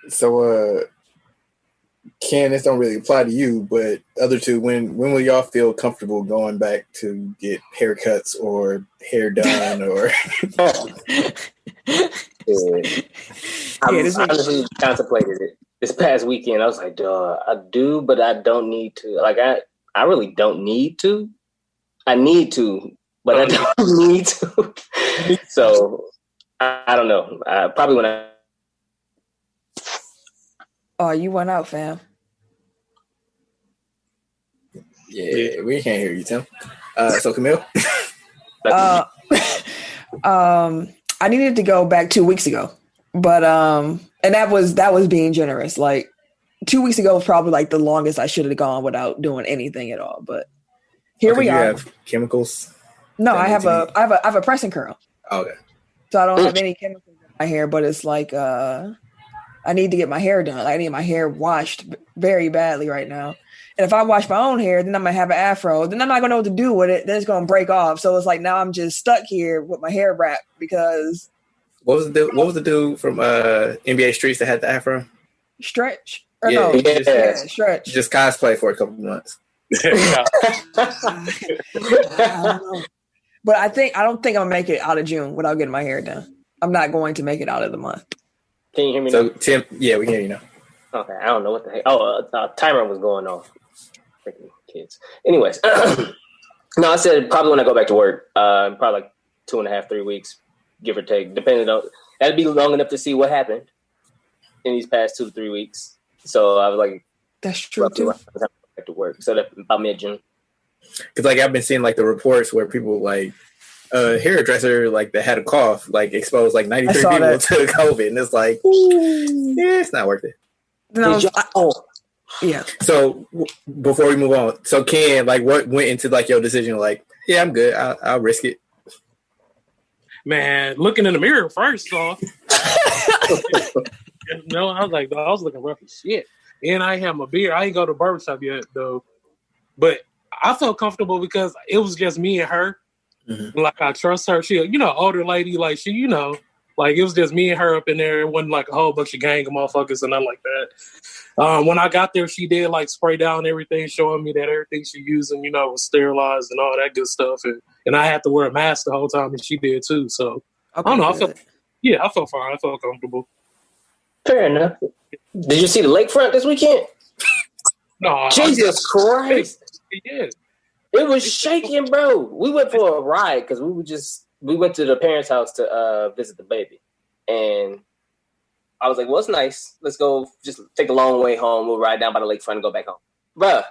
So, Ken, this don't really apply to you, but other two, when will y'all feel comfortable going back to get haircuts or hair done or? I honestly contemplated it this past weekend. I was like, duh, I do, but I don't need to. Like, I really don't need to. I need to, but I don't need to. So I don't know. Probably when I. Oh, you went out, fam. Yeah, we can't hear you, Tim. So Camille. I needed to go back 2 weeks ago, but and that was being generous. Like 2 weeks ago was probably like the longest I should have gone without doing anything at all. But here we are. You have chemicals? No, I have a pressing curl. Oh, okay. So I don't have any chemicals in my hair, but it's like I need to get my hair done. I need my hair washed very badly right now. And if I wash my own hair, then I'm gonna have an afro. Then I'm not gonna know what to do with it. Then it's gonna break off. So it's like now I'm just stuck here with my hair wrapped because. What was the dude from NBA Streets that had the afro? Stretch. Stretch. Just cosplay for a couple of months. But I don't think I'm gonna make it out of June without getting my hair done. I'm not going to make it out of the month. Can you hear me now? So Tim, yeah, we can hear you now. Okay, I don't know what the heck. Oh, timer was going off. Freaking kids. Anyways, no, I said probably when I go back to work, probably like 2.5, 3 weeks, give or take, depending on. That'd be long enough to see what happened in these past 2 to 3 weeks. So I was like, that's true too. Back to work, so that about mid-June. Because like I've been seeing like the reports where people like hairdresser like that had a cough like exposed like 93 people to COVID, and it's like, yeah, it's not worth it. Yeah. So before we move on, so Ken, like, what went into like your decision? Like, yeah, I'm good. I'll risk it. Man, looking in the mirror first off. No, I was like, I was looking rough as shit. And I had my beard. I ain't go to the barbershop yet though, but I felt comfortable because it was just me and her. Mm-hmm. Like I trust her. She, older lady. Like she, like it was just me and her up in there. It wasn't like a whole bunch of gang of motherfuckers and nothing like that. When I got there, she did like spray down everything, showing me that everything she using, was sterilized and all that good stuff. And I had to wear a mask the whole time, and she did too. So okay, I don't know. I felt fine. I felt comfortable. Fair enough. Did you see the lakefront this weekend? No. Jesus Christ. Yeah. It was shaking, bro. We went for a ride because we went to the parents' house to visit the baby. And I was like, well, it's nice. Let's go just take a long way home. We'll ride down by the lakefront and go back home. Bruh,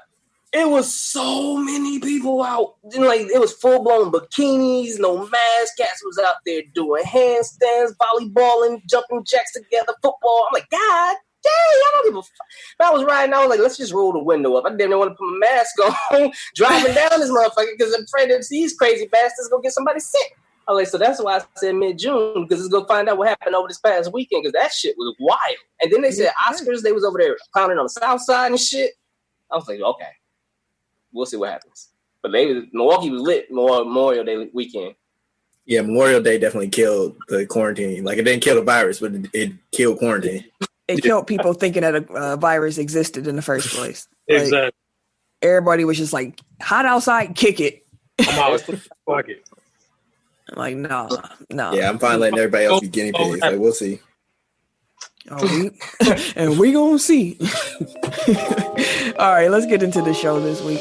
it was so many people out. Like, it was full-blown bikinis, no mask. Cats was out there doing handstands, volleyballing, jumping jacks together, football. I'm like, God dang, I don't give a fuck. But I was riding, I was like, let's just roll the window up. I didn't want to put my mask on driving down this motherfucker because I'm afraid that these crazy bastards go get somebody sick. I was like, so that's why I said mid-June, because it's going to find out what happened over this past weekend, because that shit was wild. And then they said Oscars, they was over there pounding on the south side and shit. I was like, okay, we'll see what happens. But Milwaukee was lit Memorial Day weekend. Yeah, Memorial Day definitely killed the quarantine. Like, it didn't kill the virus, but it killed quarantine. It killed people thinking that a virus existed in the first place. Like, exactly. Everybody was just like, hot outside, kick it. I'm always fuck it. Like, no. Yeah, I'm fine letting everybody else be guinea pigs. Like, we'll see. And we gonna see. All right, let's get into the show this week.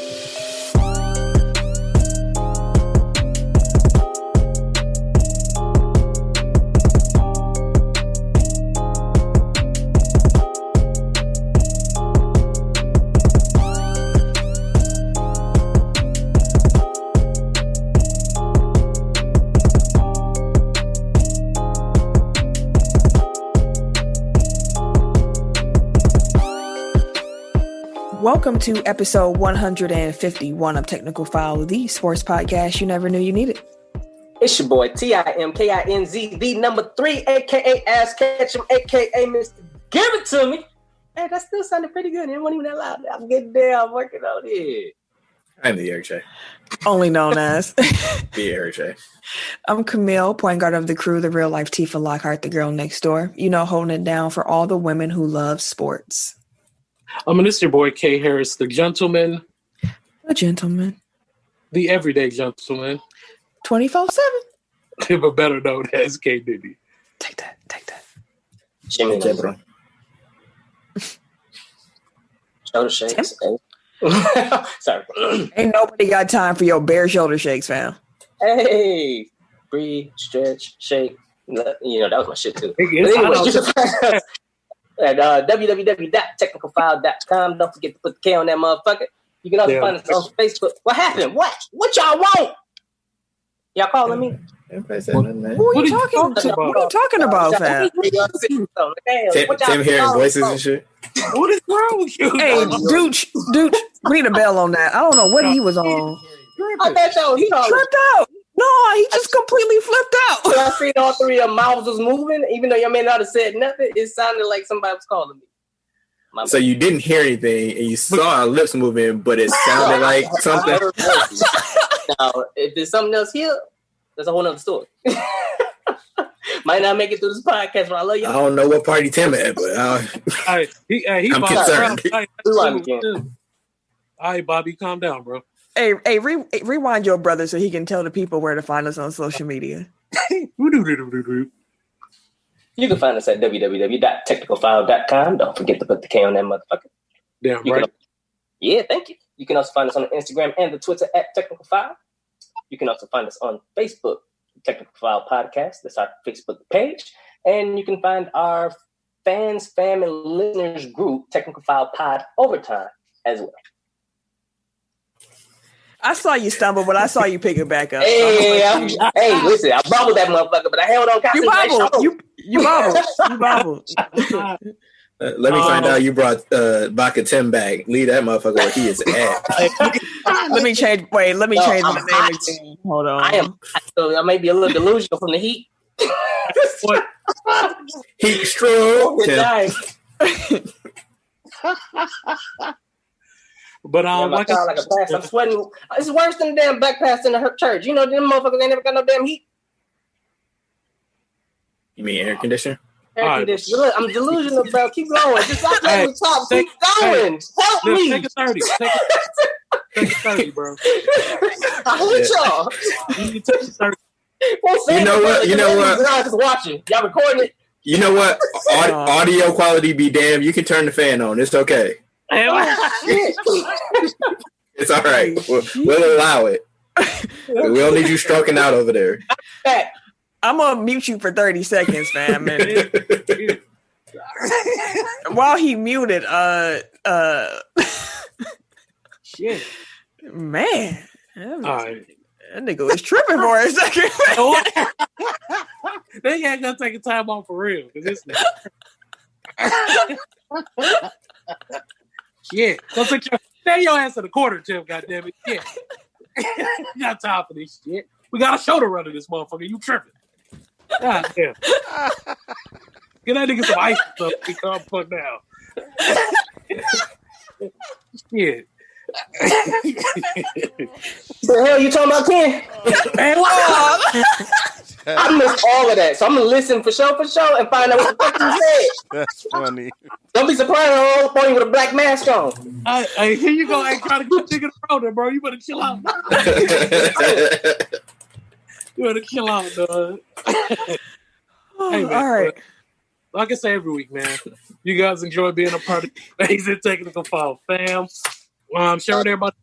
Welcome to episode 151 of Technical File, the sports podcast you never knew you needed. It's your boy TIMKINZ, the number 3, aka Ass Ketchum, aka Mr. Give It To Me. Hey, that still sounded pretty good. It wasn't even that loud. I'm getting there. I'm working on it. I'm the Eric J. Only known as The Eric J. I'm Camille, point guard of the crew, the real life Tifa Lockhart, the girl next door. You know, holding it down for all the women who love sports. This your boy K Harris, the gentleman. A gentleman. The everyday gentleman. 24/7. But better known as K Diddy. Take that. Jimmy, bro. shoulder shakes. Sorry. Ain't nobody got time for your bare shoulder shakes, fam. Hey, breathe, stretch, shake. That was my shit too. But It's- anyway, you can find us at www.technicalfile.com. Don't forget to put the K on that motherfucker. You can also find us on Facebook. What happened? What y'all want? Y'all calling me? Everybody said nothing, man. Who are you What talking are you to? What are you talking about, fam? Tim hearing voices and shit. What is wrong with you? Hey, Dooch, ring the bell on that. I don't know what he was on. I bet y'all He tripped out. No, he just completely flipped out. I seen all three of your mouths was moving, even though y'all may not have said nothing. It sounded like somebody was calling me. So you didn't hear anything, and you saw our lips moving, but it sounded like something. Now, if there's something else here, that's a whole nother story. Might not make it through this podcast, but I love I y'all. don't know what party Tim at, but He I'm concerned. Rewind All right, Bobby, calm down, bro. Hey, rewind your brother so he can tell the people where to find us on social media. You can find us at www.technicalfile.com. Don't forget to put the K on that motherfucker. Damn You right. Yeah, thank you. You can also find us on the Instagram and the Twitter at Technical File. You can also find us on Facebook, Technical File Podcast. That's our Facebook page. And you can find our fans, fam, and listeners group, Technical File Pod Overtime, as well. I saw you stumble, but I saw you pick it back up. Hey, listen, I bobbled that motherfucker, but I held on. You bobbled. You bobbled. let me find out you brought Baka Tim back. Leave that motherfucker where he is at. Let me change my name again. Hold on. I may be a little delusional from the heat. What? Heat stroke. But I'm sweating. It's worse than the damn black pass in the church. You know, them motherfuckers ain't never got no damn heat. You mean air conditioner? Air conditioner. Look, I'm delusional, bro. Keep going. Just stop letting me talk. Keep going. Help me. Take a 30. Take a 30, bro. I hate y'all. You need to take a 30. You know what? I'm just watching. Y'all recording it? You know what? Audio quality be damned. You can turn the fan on. It's okay. It's all right. We'll allow it. We don't need you stroking out over there. I'm gonna mute you for 30 seconds, fam. While he muted, shit, man, that nigga was tripping for a second. They ain't gonna take a time off for real. This nigga. Yeah, go stay your ass in the corner, Tim. Goddamn it, yeah. You got time for this shit. We got a shoulder run to this motherfucker. You tripping? God damn. Get that nigga some ice stuff. He calm fuck down. Shit. The hell you talking about, Ken? I missed all of that, so I'm gonna listen for sure, and find out what the fuck you said. That's funny. Don't be surprised on all the point with a black mask on. Hey, here you go. Ain't trying to get nigga the road, bro. You better chill out. You better chill out, dog. Hey, man, all right. Like I say every week, man, you guys enjoy being a part of the Amazing Technical File fam. Share with everybody.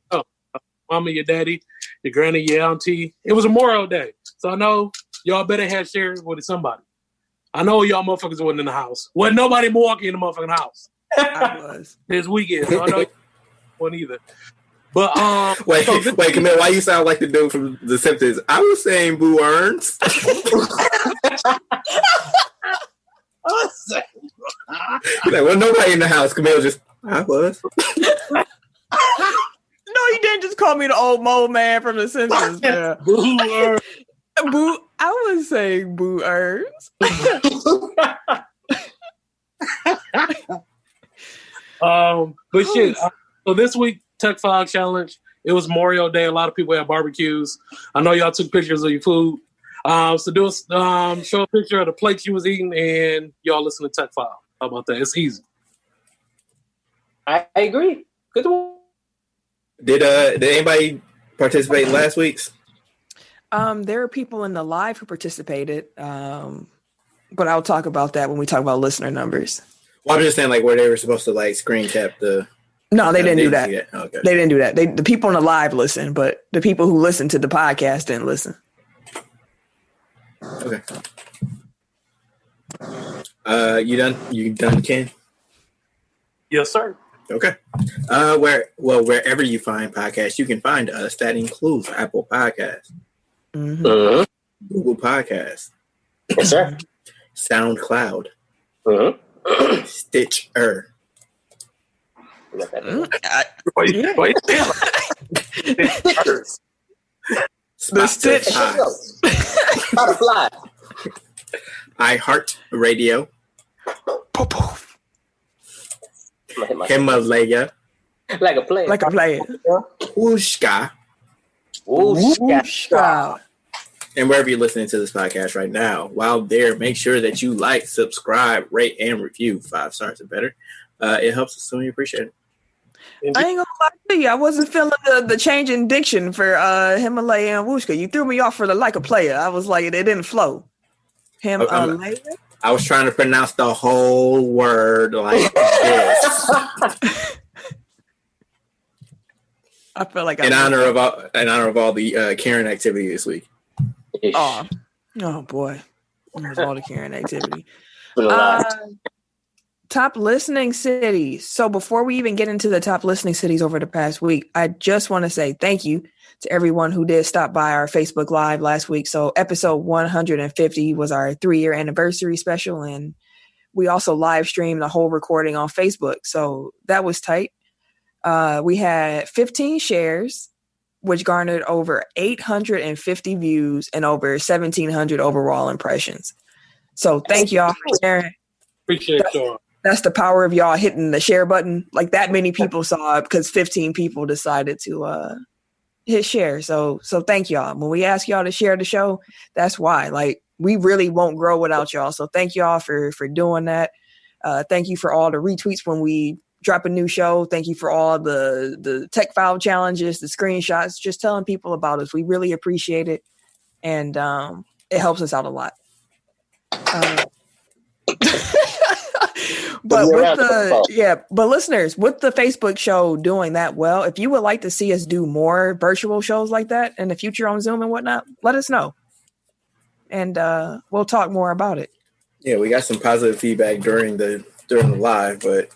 Mama, your daddy, your granny, your auntie. It was a Memorial Day, so I know y'all better have shared with somebody. I know y'all motherfuckers wasn't in the house. Wasn't nobody in Milwaukee in the motherfucking house. I was. This weekend, so I know you wasn't either. But wait, Camille, why you sound like the dude from The Simpsons? I was saying Boo Earns. Like, well, nobody in the house. Camille just, I was. No, you didn't just call me the old mole man from The Simpsons, man. Boo, I was saying Boo Earns. But shit. So this week, Tech File Challenge It was Memorial Day. A lot of people had barbecues. I know y'all took pictures of your food. So do show a picture of the plates you was eating, and y'all listen to Tech File. How about that? It's easy. I agree. Good one. Did anybody participate in last week's? There are people in the live who participated, but I'll talk about that when we talk about listener numbers. Well, I'm just saying, like, where they were supposed to like screen cap the. No, they didn't do that. Okay. They didn't do that. The people in the live listened, but the people who listened to the podcast didn't listen. Okay. You done? You done, Ken? Yes, sir. Okay. Wherever you find podcasts, you can find us. That includes Apple Podcasts, Google Podcasts, Yes, sir. SoundCloud, Stitcher. The Stitch. Butterfly. iHeartRadio, Himalaya, Like a player. Wooshka, Wooshka. and wherever you're listening to this podcast right now, while there, make sure that you like, subscribe, rate, and review 5 stars or better. It helps us, so we appreciate it. I ain't gonna lie to you. I wasn't feeling the change in diction for Himalaya and Wooshka. You threw me off for the like a player. I was like, it didn't flow. Himalaya? I was trying to pronounce the whole word like this. I feel like in honor of all the Karen activity this week. Oh boy. There's all the Karen activity. Top listening cities. So before we even get into the top listening cities over the past week, I just want to say thank you to everyone who did stop by our Facebook Live last week. So episode 150 was our 3-year anniversary special, and we also live streamed the whole recording on Facebook. So that was tight. We had 15 shares, which garnered over 850 views and over 1,700 overall impressions. So thank y'all for sharing. Appreciate y'all. That's the power of y'all hitting the share button. Like that many people saw it because 15 people decided to hit share. So thank y'all. When we ask y'all to share the show, that's why. Like we really won't grow without y'all. So thank y'all for doing that. Thank you for all the retweets when we drop a new show. Thank you for all the tech file challenges, the screenshots, just telling people about us. We really appreciate it. And it helps us out a lot. But but listeners, with the Facebook show doing that well, if you would like to see us do more virtual shows like that in the future on Zoom and whatnot, let us know. And we'll talk more about it. Yeah, we got some positive feedback during the live, but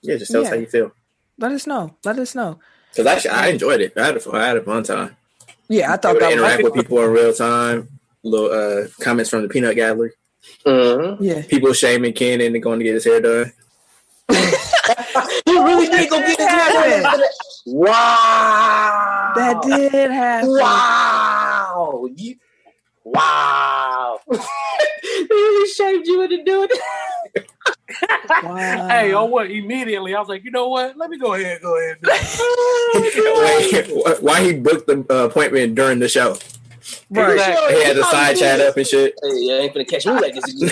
yeah, just tell us how you feel. Let us know. Because actually, I enjoyed it. I had a fun time. Yeah, I thought that interact with people in real time. Little comments from the peanut gallery. Yeah, people shaming Ken into going to get his hair done. You really did go get his hair done? Wow, that did happen. Wow. He really shamed you into doing it. Wow. Hey, immediately I was like, you know what? Let me go ahead. Why he booked the appointment during the show? Right. Exactly. He had the side chat up and shit. Hey, I ain't gonna catch me like this again.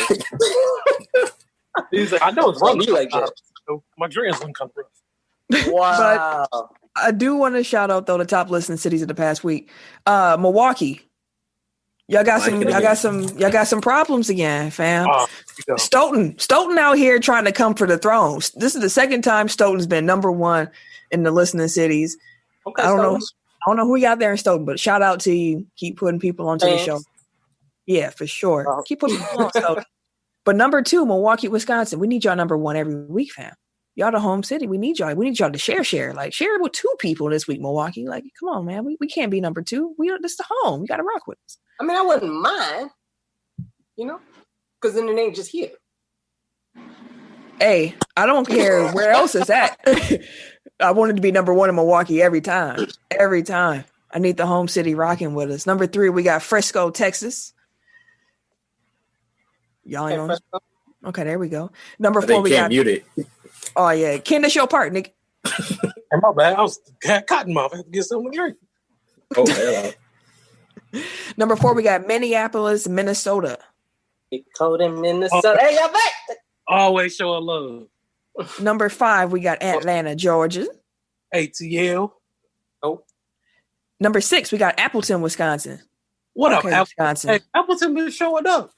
He's like, I know it's wrong. You like that. My dreams wouldn't come through. Wow. But I do want to shout out though the top listening cities of the past week. Milwaukee. Y'all got some problems again, fam. Stoughton out here trying to come for the throne. This is the second time Stoughton's been number 1 in the listening cities. Okay, I don't know who you out there in Stoughton, but shout out to you. Keep putting people onto the show. Yeah, for sure. Keep putting people on Stoughton. But number 2, Milwaukee, Wisconsin. We need y'all number 1 every week, fam. Y'all the home city. We need y'all. We need y'all to share. Like share with 2 people this week, Milwaukee. Like, come on, man. We can't be number 2. This is the home. You got to rock with us. I mean, I wouldn't mind, because then it ain't just here. Hey, I don't care where else it's at. I wanted to be number 1 in Milwaukee every time. Every time. I need the home city rocking with us. Number 3, we got Frisco, Texas. Y'all ain't on. Okay, there we go. Number 4, we got. Mute it. Oh yeah, Ken, that's your part, Nick. My bad. I was cotton mouth. I had to get something to drink. Oh, hello. Number 4, we got Minneapolis, Minnesota. It's cold in Minnesota. Hey, y'all back. Always showing love. Number 5, we got Atlanta, Georgia. ATL. Oh. Number 6, we got Appleton, Wisconsin. What Okay, up, Wisconsin? Hey, Appleton been showing up.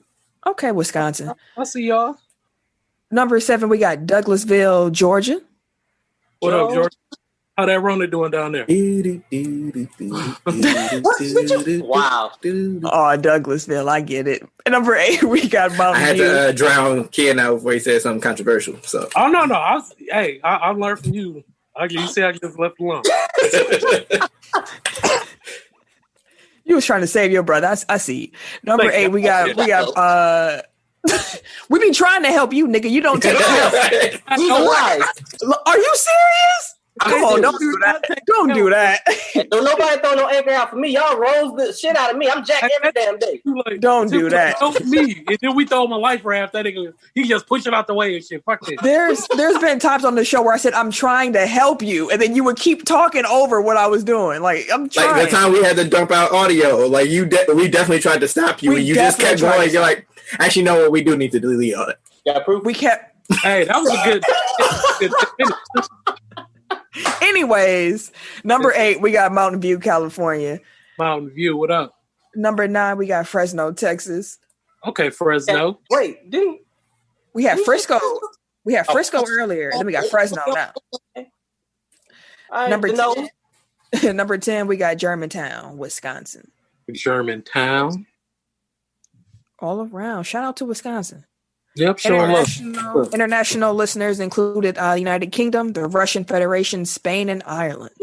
Okay, Wisconsin. I see y'all. Number 7, we got Douglasville, Georgia. What up, Georgia? How that Rona doing down there? Wow. Oh, Douglasville, I get it. And number 8, we got Mountain I had View. to drown Ken out before he said something controversial. So. Oh no, I learned from you. You see, I just left alone. You was trying to save your brother. I see. Number 8, we got we be trying to help you, nigga. You don't take help. Are you serious? Come on, don't do that. Don't do that. Don't nobody throw no anchor out for me. Y'all rose the shit out of me. I'm Jack every damn day. Like, don't do that. Help me. And then we throw my life raft. That nigga, he just push it out the way and shit. Fuck this. There's been times on the show where I said I'm trying to help you, and then you would keep talking over what I was doing. Like I'm trying. Like the time we had to dump out audio, like we definitely tried to stop you, and you just kept going. You're like, actually, no, what we do need to delete all that. Got proof? We kept. Hey, that was a good. Anyways, number 8, we got Mountain View, California. Mountain View, what up? Number 9, we got Fresno, Texas. Okay, Fresno. Wait, didn't we had Frisco? We had Frisco earlier, and then we got Fresno now. Number 10, number 10, we got Germantown, Wisconsin. Germantown. All around. Shout out to Wisconsin. Yep, sure. International listeners included the United Kingdom, the Russian Federation, Spain, and Ireland.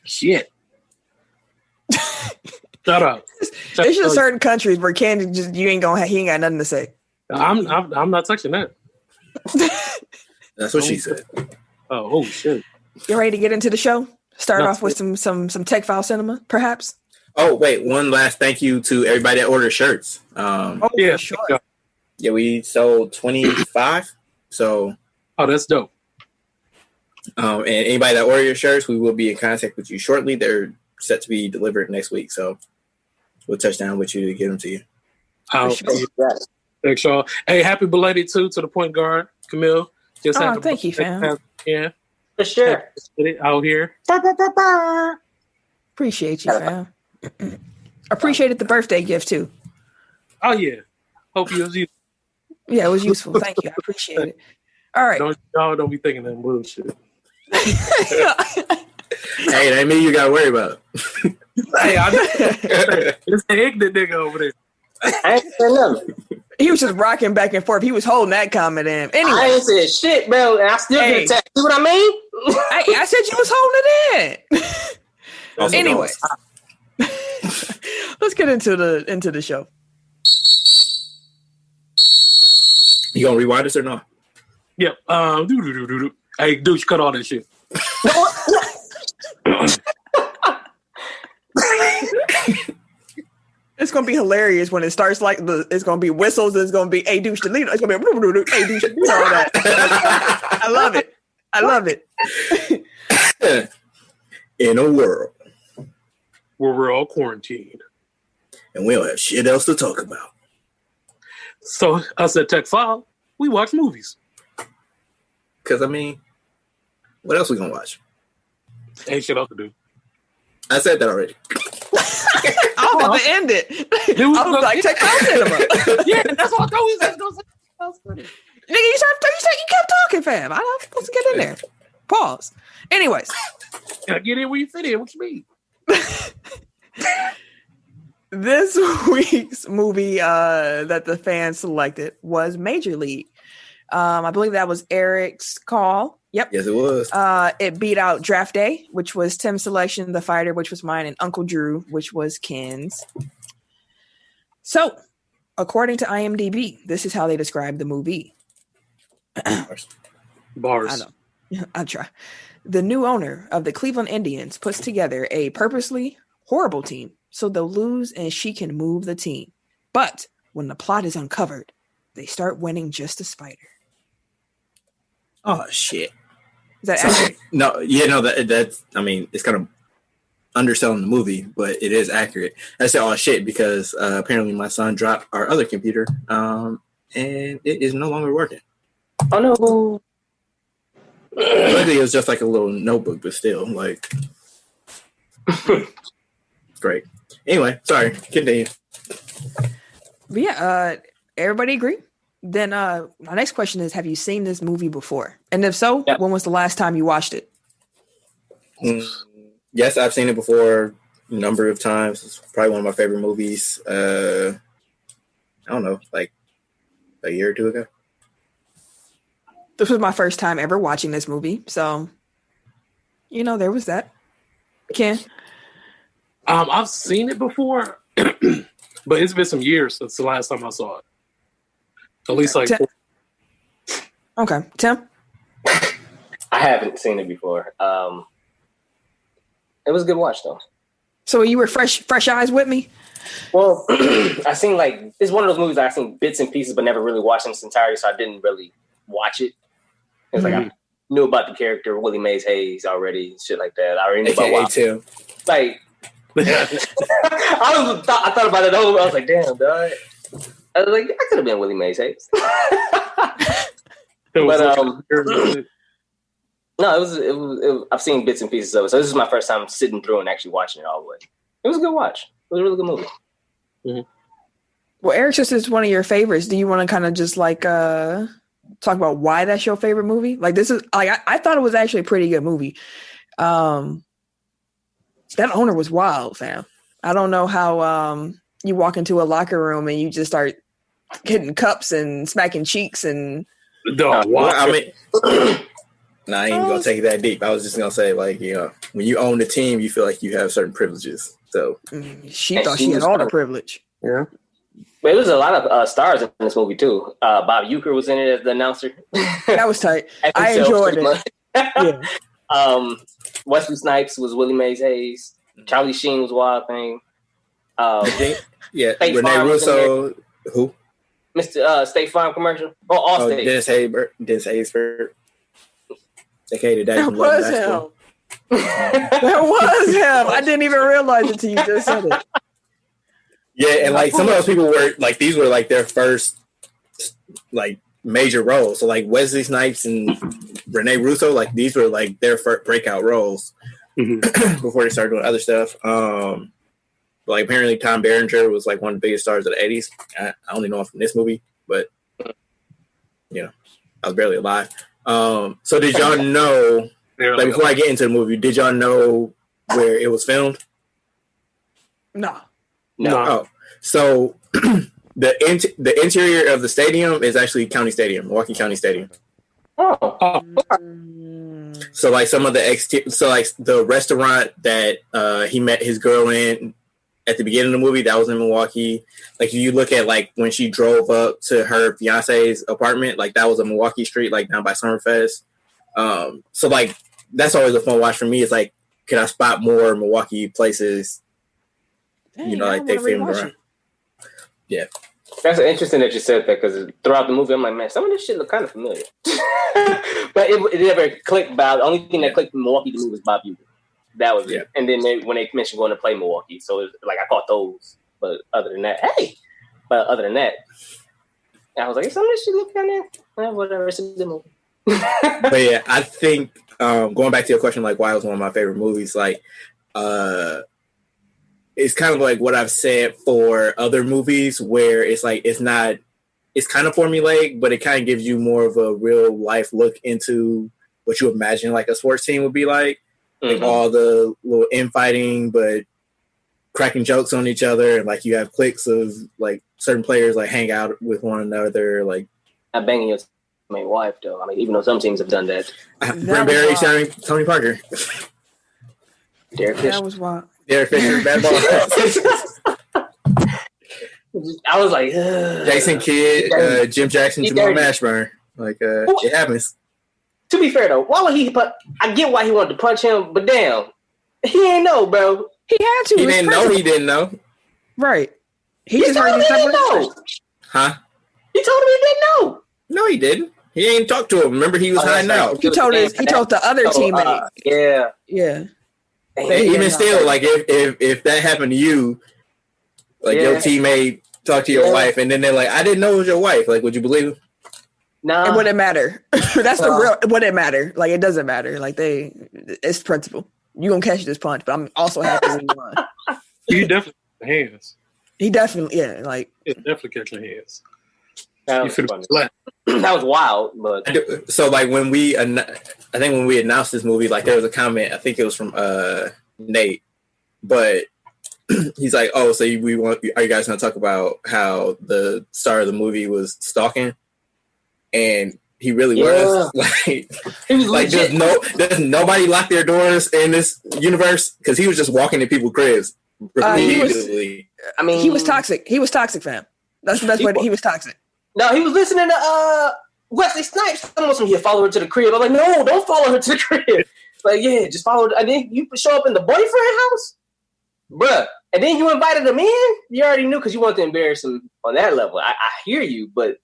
Shit. Shut up. There's just certain countries where he ain't got nothing to say. I'm not touching that. That's what she said. Oh shit. You ready to get into the show? Start off with some Tech File Cinema, perhaps. Oh wait, one last thank you to everybody that ordered shirts. Yeah, sure. Yeah, we sold 25. So, that's dope. And anybody that ordered your shirts, we will be in contact with you shortly. They're set to be delivered next week, so we'll touch down with you to get them to you. Thanks, y'all. Hey, happy belated to the point guard, Camille. Thank you, fam. Yeah, for sure. Out here. Appreciate you, fam. Appreciated the birthday gift too. Oh yeah. Hope you was useful. Yeah, it was useful. Thank you. I appreciate it. All right. Y'all don't be thinking that bullshit. Hey, that mean you gotta worry about it. Hey, I know. It's the ignorant nigga over there. I ain't saying nothing. He was just rocking back and forth. He was holding that comment in. Anyway, I ain't said shit, bro, and I still get attacked. See what I mean? I said you was holding it in. Anyway, let's get into the show. You gonna rewind this or not? Yep. Hey, dude, you cut all that shit. It's gonna be hilarious when it starts like it's gonna be whistles. It's gonna be hey douche delete. It's gonna be hey douche delete all that. I love it. In a world where we're all quarantined and we don't have shit else to talk about. So us at Tech File, we watch movies. Cause I mean, what else we gonna watch? Ain't shit else to do. I said that already. I was about to end it. I was like, Tech File Cinema. Yeah, that's what I thought we was gonna say. Nigga, you kept talking, fam. I was supposed to get in there. Pause. Anyways. Can I get in where you fit in? What you mean? This week's movie that the fans selected was Major League. I believe that was Eric's call. Yep. Yes, it was. It beat out Draft Day, which was Tim's selection, The Fighter, which was mine, and Uncle Drew, which was Ken's. So, according to IMDb, this is how they describe the movie. Bars. I know. I'll try. The new owner of the Cleveland Indians puts together a purposely horrible team so they'll lose and she can move the team. But when the plot is uncovered, they start winning just to spite her. Oh, shit. Is that accurate? No, that's. I mean, it's kind of underselling the movie, but it is accurate. I said, "Oh shit," because apparently my son dropped our other computer, and it is no longer working. Oh no! Luckily, it was just like a little notebook, but still, like, great. Anyway, sorry. Continue. But yeah, everybody agree? Then my next question is, have you seen this movie before? And if so, when was the last time you watched it? Yes, I've seen it before a number of times. It's probably one of my favorite movies. I don't know, like a year or two ago. This was my first time ever watching this movie. So, there was that. Ken? I've seen it before, but it's been some years since the last time I saw it. At least like. Okay, Tim. I haven't seen it before. It was a good watch though. So you were fresh eyes with me? Well, I seen it's one of those movies I've seen bits and pieces, but never really watched in its entirety, so I didn't really watch it. It's like I knew about the character Willie Mays Hayes already, shit like that. I already knew about too. Like, I thought about it the whole. I was like, damn, dog. I was like, I could have been Willie Mays Hayes. But no, it was. I've seen bits and pieces of it, so this is my first time sitting through and actually watching it all the way. It was a good watch. It was a really good movie. Mm-hmm. Well, Eric, since it's one of your favorites, do you want to kind of just like talk about why that's your favorite movie? Like, this is like I thought it was actually a pretty good movie. That owner was wild, fam. I don't know how you walk into a locker room and you just start hitting cups and smacking cheeks and. I mean, I ain't gonna take it that deep. I was just gonna say, like, when you own the team, you feel like you have certain privileges. So she thought she had all the privilege. Yeah. But it was a lot of stars in this movie too. Bob Uecker was in it as the announcer. That was tight. I enjoyed it. Yeah. Wesley Snipes was Willie Mays Hayes. Charlie Sheen was Wild Thing. Yeah. Renee Russo. Who? Mr. State Farm commercial. Allstate. Dennis Haysbert. They hated that. That was him. That was him. I didn't even realize it until you just said it. Yeah, and like some of those people were like, these were like their first like major roles. So like Wesley Snipes and Renee Russo, like these were like their first breakout roles before they started doing other stuff. Like apparently Tom Berenger was like one of the biggest stars of the 80s. I only know him from this movie, but I was barely alive. So did y'all know, like before I get into the movie, did y'all know where it was filmed? No. Oh, so the interior of the stadium is actually Milwaukee County Stadium. Oh. So like some of the so like the restaurant that he met his girl in at the beginning of the movie, that was in Milwaukee. Like if you look at like when she drove up to her fiance's apartment, like that was a Milwaukee street, like down by Summerfest. So like that's always a fun watch for me. It's like, can I spot more Milwaukee places? Dang, like they filmed around. Yeah. That's interesting that you said that, because throughout the movie, I'm like, man, some of this shit look kind of familiar. But it never clicked. The only thing that clicked from Milwaukee to me was Bob Uecker. That was it. And then when they mentioned going to play Milwaukee, so it was like I caught those. But other than that, I was like, some of this shit look kind of whatever. It's a good movie. But yeah, I think going back to your question, like why it was one of my favorite movies, like it's kind of like what I've said for other movies where it's like it's kind of formulaic, but it kind of gives you more of a real life look into what you imagine like a sports team would be like. Like all the little infighting, but cracking jokes on each other, and like you have cliques of like certain players like hang out with one another, like not banging your my wife though. I mean, even though some teams have done that. Brent Barry, Tony Parker, Derek Fisher. That was wild. Derek Fisher, bad ball. I was like, Jason Kidd, Jim Jackson, Jamal Mashburn. Like it happens. To be fair though, why would he? I get why he wanted to punch him, but damn, he ain't know, bro. He had to. He didn't know. He didn't know. Right. He just heard he didn't know. Huh? He told him he didn't know. No, he didn't. He ain't talked to him. Remember, he was hiding out. He told the other teammate. Yeah. Even still, like if that happened to you, like your teammate talked to your wife, and then they're like, "I didn't know it was your wife." Like, would you believe him? No, it wouldn't matter. That's the real. It wouldn't matter. Like, it doesn't matter. Like, it's principle. You gonna catch this punch, but I'm also happy when you won. He definitely hands. He definitely, like, it definitely catching hands. That was funny. That was wild, but so like when we announced this movie, like there was a comment. I think it was from Nate, but he's like, "Oh, so are you guys going to talk about how the star of the movie was stalking?" And he really was. Like, he was like does nobody lock their doors in this universe? Because he was just walking in people's cribs repeatedly. He was toxic. He was toxic, fam. That's the best way. He was toxic. No, he was listening to Wesley Snipes. Almost when he followed her to the crib. I'm like, no, don't follow her to the crib. Like, yeah, just follow her. And then you show up in the boyfriend house, bruh. And then you invited him in. You already knew because you wanted to embarrass him on that level. I hear you, but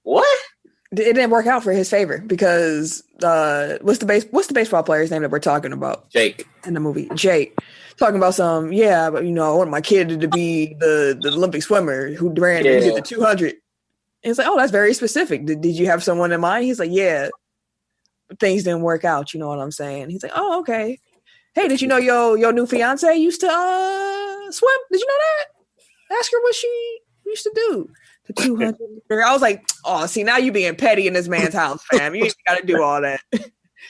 what? It didn't work out for his favor because what's the baseball player's name that we're talking about? Jake in the movie. Jake talking about but I want my kid to be the Olympic swimmer who ran the 200. And it's like, oh, that's very specific. Did you have someone in mind? He's like, yeah, but things didn't work out. You know what I'm saying? He's like, oh, okay. Hey, did you know your new fiance used to swim? Did you know that? Ask her what she used to do. The 200. I was like, oh, see, now you being petty in this man's house, fam. You ain't got to do all that.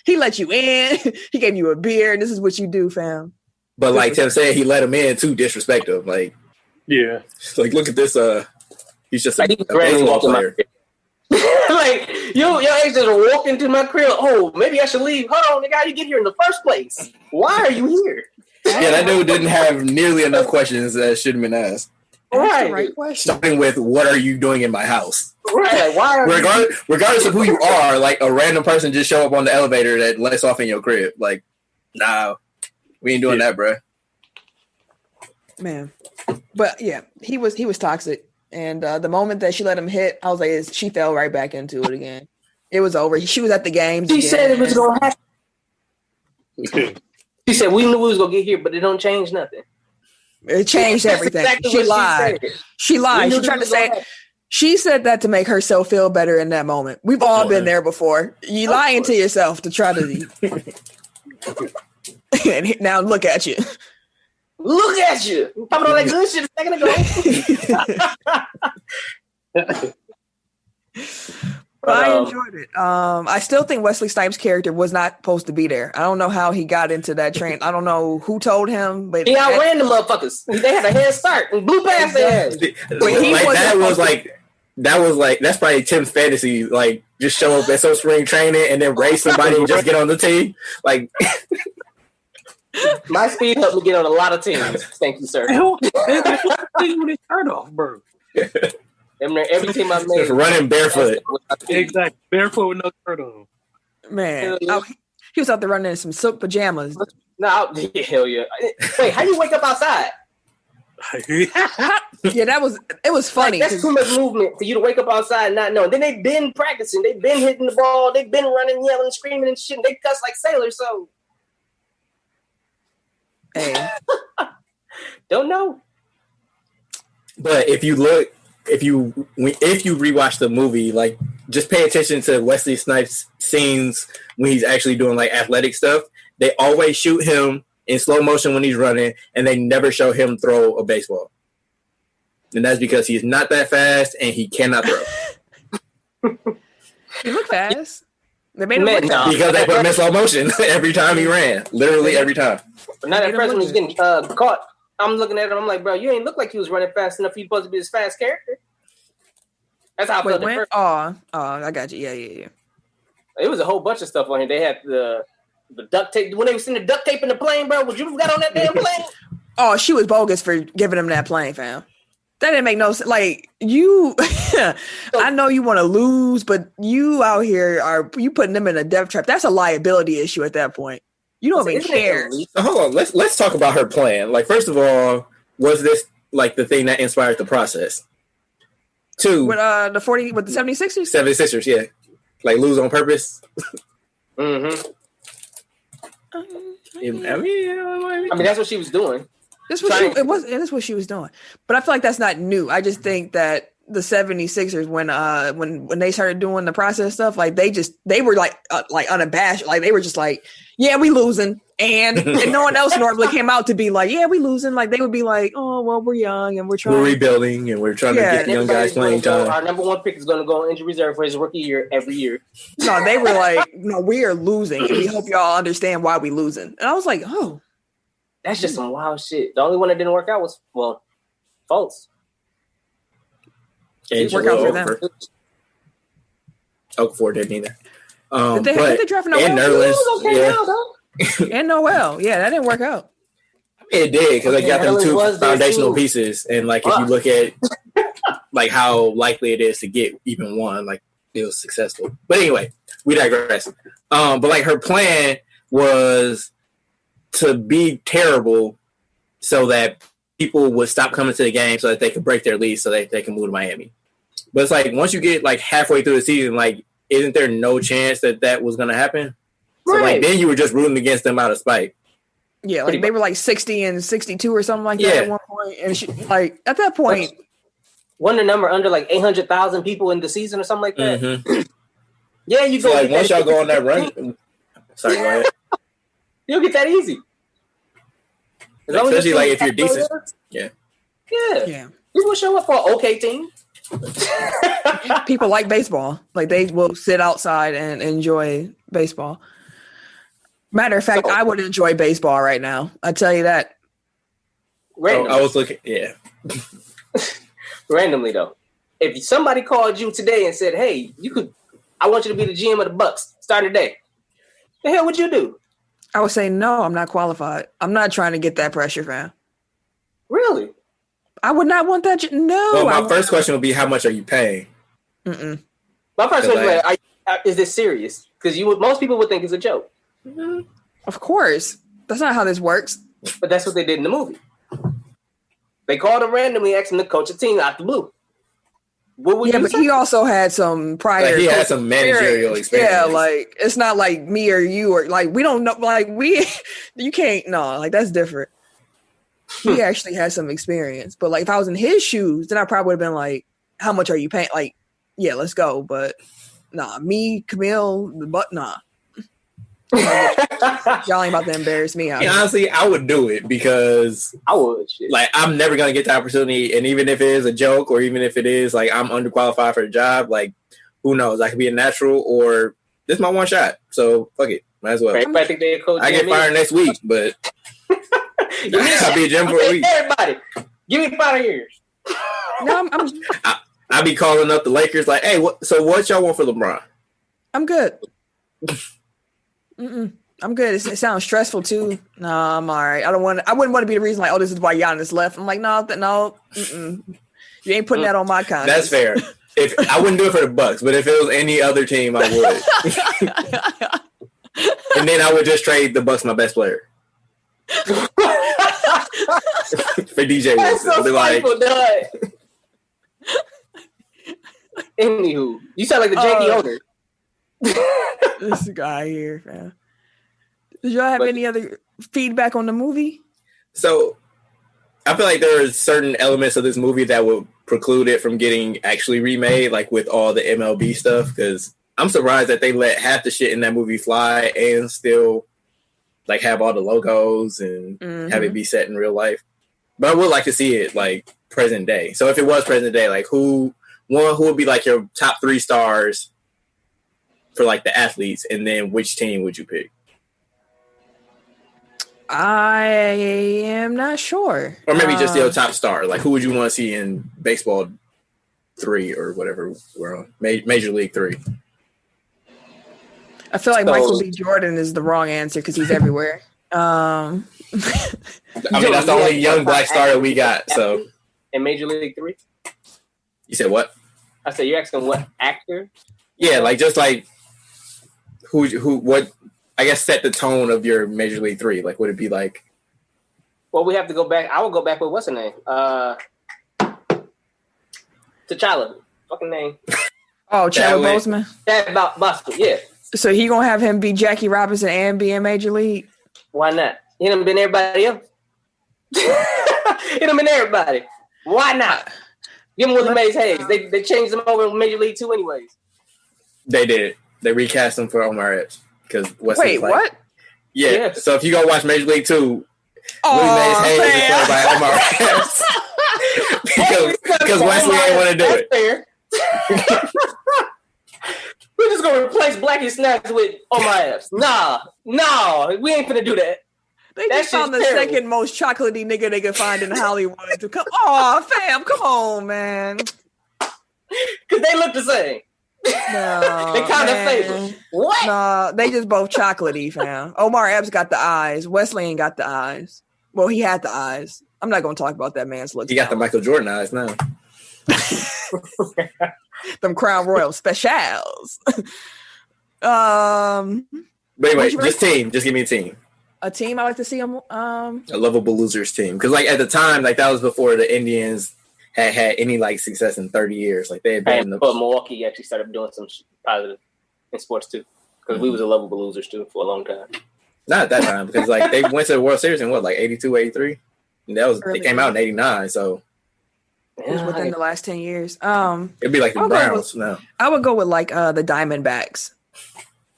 He let you in. He gave you a beer, and this is what you do, fam. But like Tim said, he let him in too, disrespectful. Like, yeah, like look at this. He's just a baseball player. Like, your ex just walked into my crib. Oh, maybe I should leave. Hold on, nigga, how you get here in the first place? Why are you here? Yeah, that dude didn't have nearly enough questions that should have been asked. Right question. Starting with, what are you doing in my house? Right. Like, why are regardless of who you are, like a random person just show up on the elevator that lets off in your crib. Like, nah, we ain't doing that, bro. Man. But yeah, he was toxic. And the moment that she let him hit, I was like, she fell right back into it again. It was over. She was at the games. She said it was going to happen. She said, we knew we was going to get here, but it don't change nothing. It changed everything. Exactly she lied. She lied. She tried to say, she said that to make herself feel better in that moment. We've all been there before. You lying to yourself to try to. And now look at you. Look at you. You talking all that good shit a second ago. I enjoyed it. I still think Wesley Snipes' character was not supposed to be there. I don't know how he got into that train. I don't know who told him, but he outran the motherfuckers. They had a head start and blew past their ass. That's probably Tim's fantasy. Like, just show up at some spring training and then race somebody and just get on the team. Like, my speed helped me get on a lot of teams. Thank you, sir. With his shirt off, bro. Every team I made, just running barefoot. Exactly, barefoot with no shirt on. Man, he was out there running in some silk pajamas. No, hell yeah. Wait, how do you wake up outside? Yeah, it was funny. Like, that's too much movement for you to wake up outside and not know. Then they've been practicing, they've been hitting the ball, they've been running, yelling, screaming, and shit. And they cuss like sailors, so hey, don't know. But if you rewatch the movie, like, just pay attention to Wesley Snipes' scenes when he's actually doing like athletic stuff. They always shoot him in slow motion when he's running, and they never show him throw a baseball. And that's because he's not that fast and he cannot throw. He looked fast. They made him look because they put him in slow motion every time he ran. Literally every time. But not at first when he's getting caught. I'm looking at him. I'm like, bro, you ain't look like he was running fast enough. He's supposed to be this fast character. That's how I felt at first. Oh, I got you. Yeah. It was a whole bunch of stuff on here. They had the duct tape. When they was sending the duct tape in the plane, bro, would you have got on that damn plane? Oh, she was bogus for giving him that plane, fam. That didn't make no sense. Like, you, I know you want to lose, but you out here you putting them in a death trap. That's a liability issue at that point. You don't even care. Hold on, let's talk about her plan. Like, first of all, was this like the thing that inspired the process? Two, with the 76ers? 76ers, yeah. Like lose on purpose. Mm-hmm. I mean, that's what she was doing. That's what she was doing. But I feel like that's not new. I just think that the 76ers, when they started doing the process stuff, like they were like unabashed. Like they were just like, yeah, we losing. And no one else normally came out to be like, yeah, we losing. Like they would be like, oh, well, we're young and we're rebuilding and we're trying to get the young guys playing time. Our number one pick is going to go on injury reserve for his rookie year every year. No, they were like, no, we are losing. And we hope y'all understand why we losing. And I was like, oh. That's just some wild shit. The only one that didn't work out was, Fultz. It worked out for them. Okafor didn't either. Did they draft Noel? And Nerlens. And Noel. Yeah, that didn't work out. I mean, it did because they got them two foundational pieces. And, like, if you look at, like, how likely it is to get even one, like, it was successful. But anyway, we digress. But, like, her plan was to be terrible so that people would stop coming to the game so that they could break their lead so that they can move to Miami. But it's like once you get like halfway through the season, like isn't there no chance that was going to happen? Right. So like then you were just rooting against them out of spite. Yeah, like they were like 60 and 62 or something like that at one point. And like at that point, wasn't the number under like 800,000 people in the season or something like that? Mm-hmm. Yeah, you go. So like once y'all go on that run, sorry, go ahead. You'll get that easy. Like, especially like if you're decent. Yeah. You will show up for an okay team. People like baseball. Like they will sit outside and enjoy baseball. Matter of fact, I would enjoy baseball right now. I tell you that. I was looking, Randomly though, if somebody called you today and said, "Hey, I want you to be the GM of the Bucks starting today," the hell would you do? I would say no. I'm not qualified. I'm not trying to get that pressure, fam. Really? I would not want that. No. Well, my first question would be, how much are you paying? Mm-mm. My first question is, is this serious? Because most people would think it's a joke. Mm-hmm. Of course. That's not how this works. But that's what they did in the movie. They called him randomly, asked him to coach a team out the blue. What would you say? He also had some prior. Like he had some managerial experience. Yeah, like it's not like me or you or like we don't know. Like you can't. No, like that's different. He actually has some experience, but like if I was in his shoes, then I probably would have been like, "How much are you paying?" Like, yeah, let's go. But nah, me, Camille, nah. Y'all ain't about to embarrass me. Honestly, I would do it because I would. Shit. Like, I'm never gonna get the opportunity, and even if it is a joke, or even if it is like I'm underqualified for the job, like who knows? I could be a natural, or this is my one shot. So fuck it, might as well. I think they I get fired next week, but I'll be a GM for a week. Everybody, give me 5 years. No, I'll be calling up the Lakers like, hey, what y'all want for LeBron? I'm good. I'm good. It sounds stressful too. No, I'm all right. I wouldn't want to be the reason like, oh, this is why Giannis left. I'm like, no. You ain't putting that on my conscience. That's fair. If I wouldn't do it for the Bucks, but if it was any other team, I would. And then I would just trade the Bucks my best player for DJ Wilson. So anywho, you sound like the janky owner. This guy here, man. Did y'all have any other feedback on the movie? So I feel like there are certain elements of this movie that would preclude it from getting actually remade, like with all the MLB stuff, because I'm surprised that they let half the shit in that movie fly and still like have all the logos and have it be set in real life. But I would like to see it like present day. So if it was present day, like who would be like your top 3 stars for like the athletes, and then which team would you pick? I am not sure. Or maybe just your top star. Like who would you want to see in baseball 3 or whatever we're on? Major League 3. I feel like Michael B. Jordan is the wrong answer because he's everywhere. I mean, that's the only young black star that we got. So in Major League 3? You said what? I said you're asking what actor? Yeah, like just like what I guess set the tone of your Major League 3. Like would it be like? Well, we have to go back. I will go back with what's her name? T'Challa. Fucking name. Oh, Chadwick Boseman. That about Boston, yeah. So he gonna have him be Jackie Robinson and be in Major League? Why not? He done been everybody else. He done been everybody. Why not? Give him Willie Mays Hayes. They changed him over in Major League 2 anyways. They did. They recast him for Omar Epps because Wait, what? Yeah. Yes. So if you go watch Major League 2, Willie Mays Hayes is played by Omar Epps because Wesley ain't want to do it. Fair. We're just gonna replace Blackie Snacks with Omar Epps. Nah, we ain't finna do that. They just found the second most chocolatey nigga they could find in Hollywood to come. Oh, fam, come on, man. Because they look the same. No, they kind of favor. What? No, they just both chocolatey, fam. Omar Epps got the eyes. Wesley ain't got the eyes. Well, he had the eyes. I'm not gonna talk about that man's looks. He got the Michael Jordan eyes now. Them Crown Royal specials. But anyway, just team. Just give me a team. A team I like to see them. A lovable losers team, because like at the time, like that was before the Indians had any like success in 30 years. Like they had been. But Milwaukee actually started doing some positive in sports too, because we was a lovable losers too for a long time. Not at that time, because like they went to the World Series in what, like 82, 83? And that was Early. It came out in 89, so it was within the last 10 years. It'd be like the Browns now. I would go with like the Diamondbacks.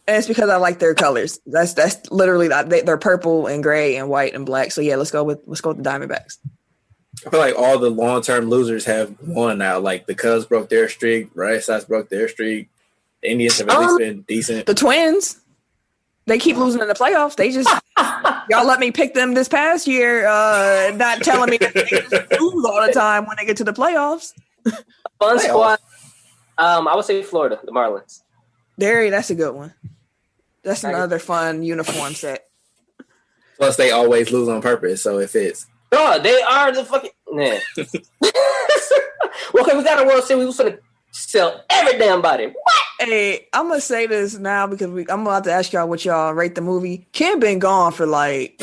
And it's because I like their colors. That's literally they're purple and gray and white and black. So yeah, let's go with the Diamondbacks. I feel like all the long-term losers have won now. Like the Cubs broke their streak, Red Sox broke their streak. The Indians have at least been decent. The Twins, they keep losing in the playoffs. They just y'all let me pick them this past year, not telling me that they just lose all the time when they get to the playoffs. Fun squad. I would say Florida, the Marlins. That's a good one. That's another fun uniform set. Plus, they always lose on purpose, so it fits. No, they are the fucking man. Well, okay, we got a World Series. We was gonna sell every damn body. What? Hey, I'm gonna say this now because I'm about to ask y'all what y'all rate the movie. Kim been gone for like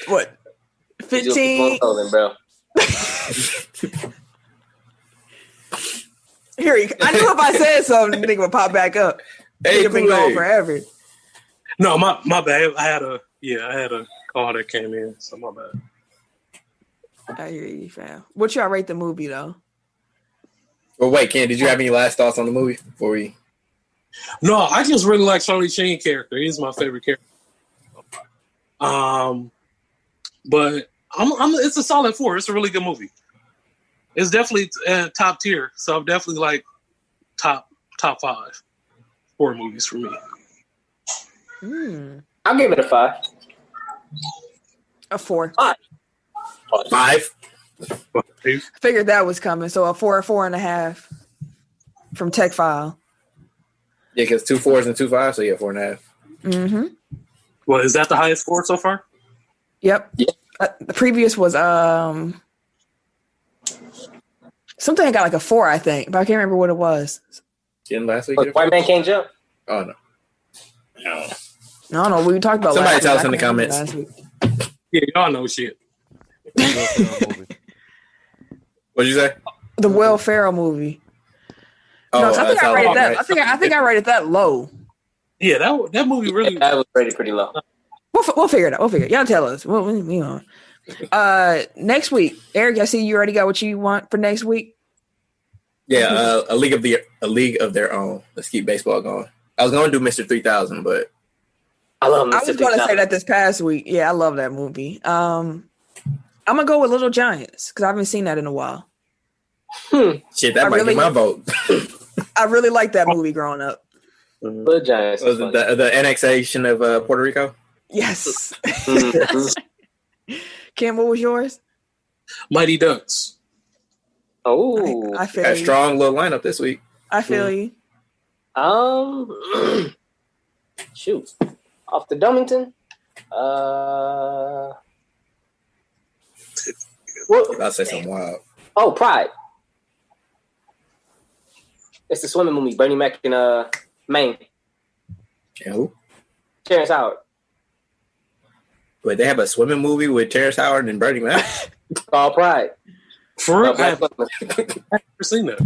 what 15? Bro. Here, I knew if I said something, the nigga would pop back up. He'd been gone forever. No, my bad. I had a call that came in, so my bad. I hear you, fam. What y'all rate the movie though? Well, wait, Ken, did you have any last thoughts on the movie before we? No, I just really like Charlie Sheen character. He's my favorite character. But it's a solid 4. It's a really good movie. It's definitely top tier. So I'm definitely like top 5 horror movies for me. I'll give it a 5. A 4. 5. Figured that was coming. So a 4.5 from Tech File. Yeah, because 2 4s and 2 5s, so yeah, 4.5. Mm-hmm. Well, is that the highest score so far? Yep. Yeah. The previous was something I got like a 4, I think, but I can't remember what it was. Didn't last week? White Man Can't Jump? Oh, no. I don't know. We talked about somebody tell us in the comments. Yeah, y'all know shit. What'd you say? The Will Ferrell movie. Oh, no, I think I rated that. Right. I think I rated that low. Yeah, that movie really. That was rated pretty low. We'll figure it out. We'll figure it. Y'all tell us. Next week, Eric. I see you already got what you want for next week. Yeah, a league of their own. Let's keep baseball going. I was going to do Mr. 3000, but I love. I was going to say that this past week. Yeah, I love that movie. I'm gonna go with Little Giants because I haven't seen that in a while. Shit, that might be my vote. I really liked that movie growing up. Little Giants. Was it the annexation of Puerto Rico? Yes. Kim, what was yours? Mighty Ducks. Oh, I feel got a you. strong little lineup this week. I feel you. Shoot. Off the Domington. I'll say something wild. Oh, Pride. It's the swimming movie. Bernie Mac in Maine. And who? Terrence Howard. Wait, they have a swimming movie with Terrence Howard and Bernie Mac? Called Pride. For real? I've never seen that.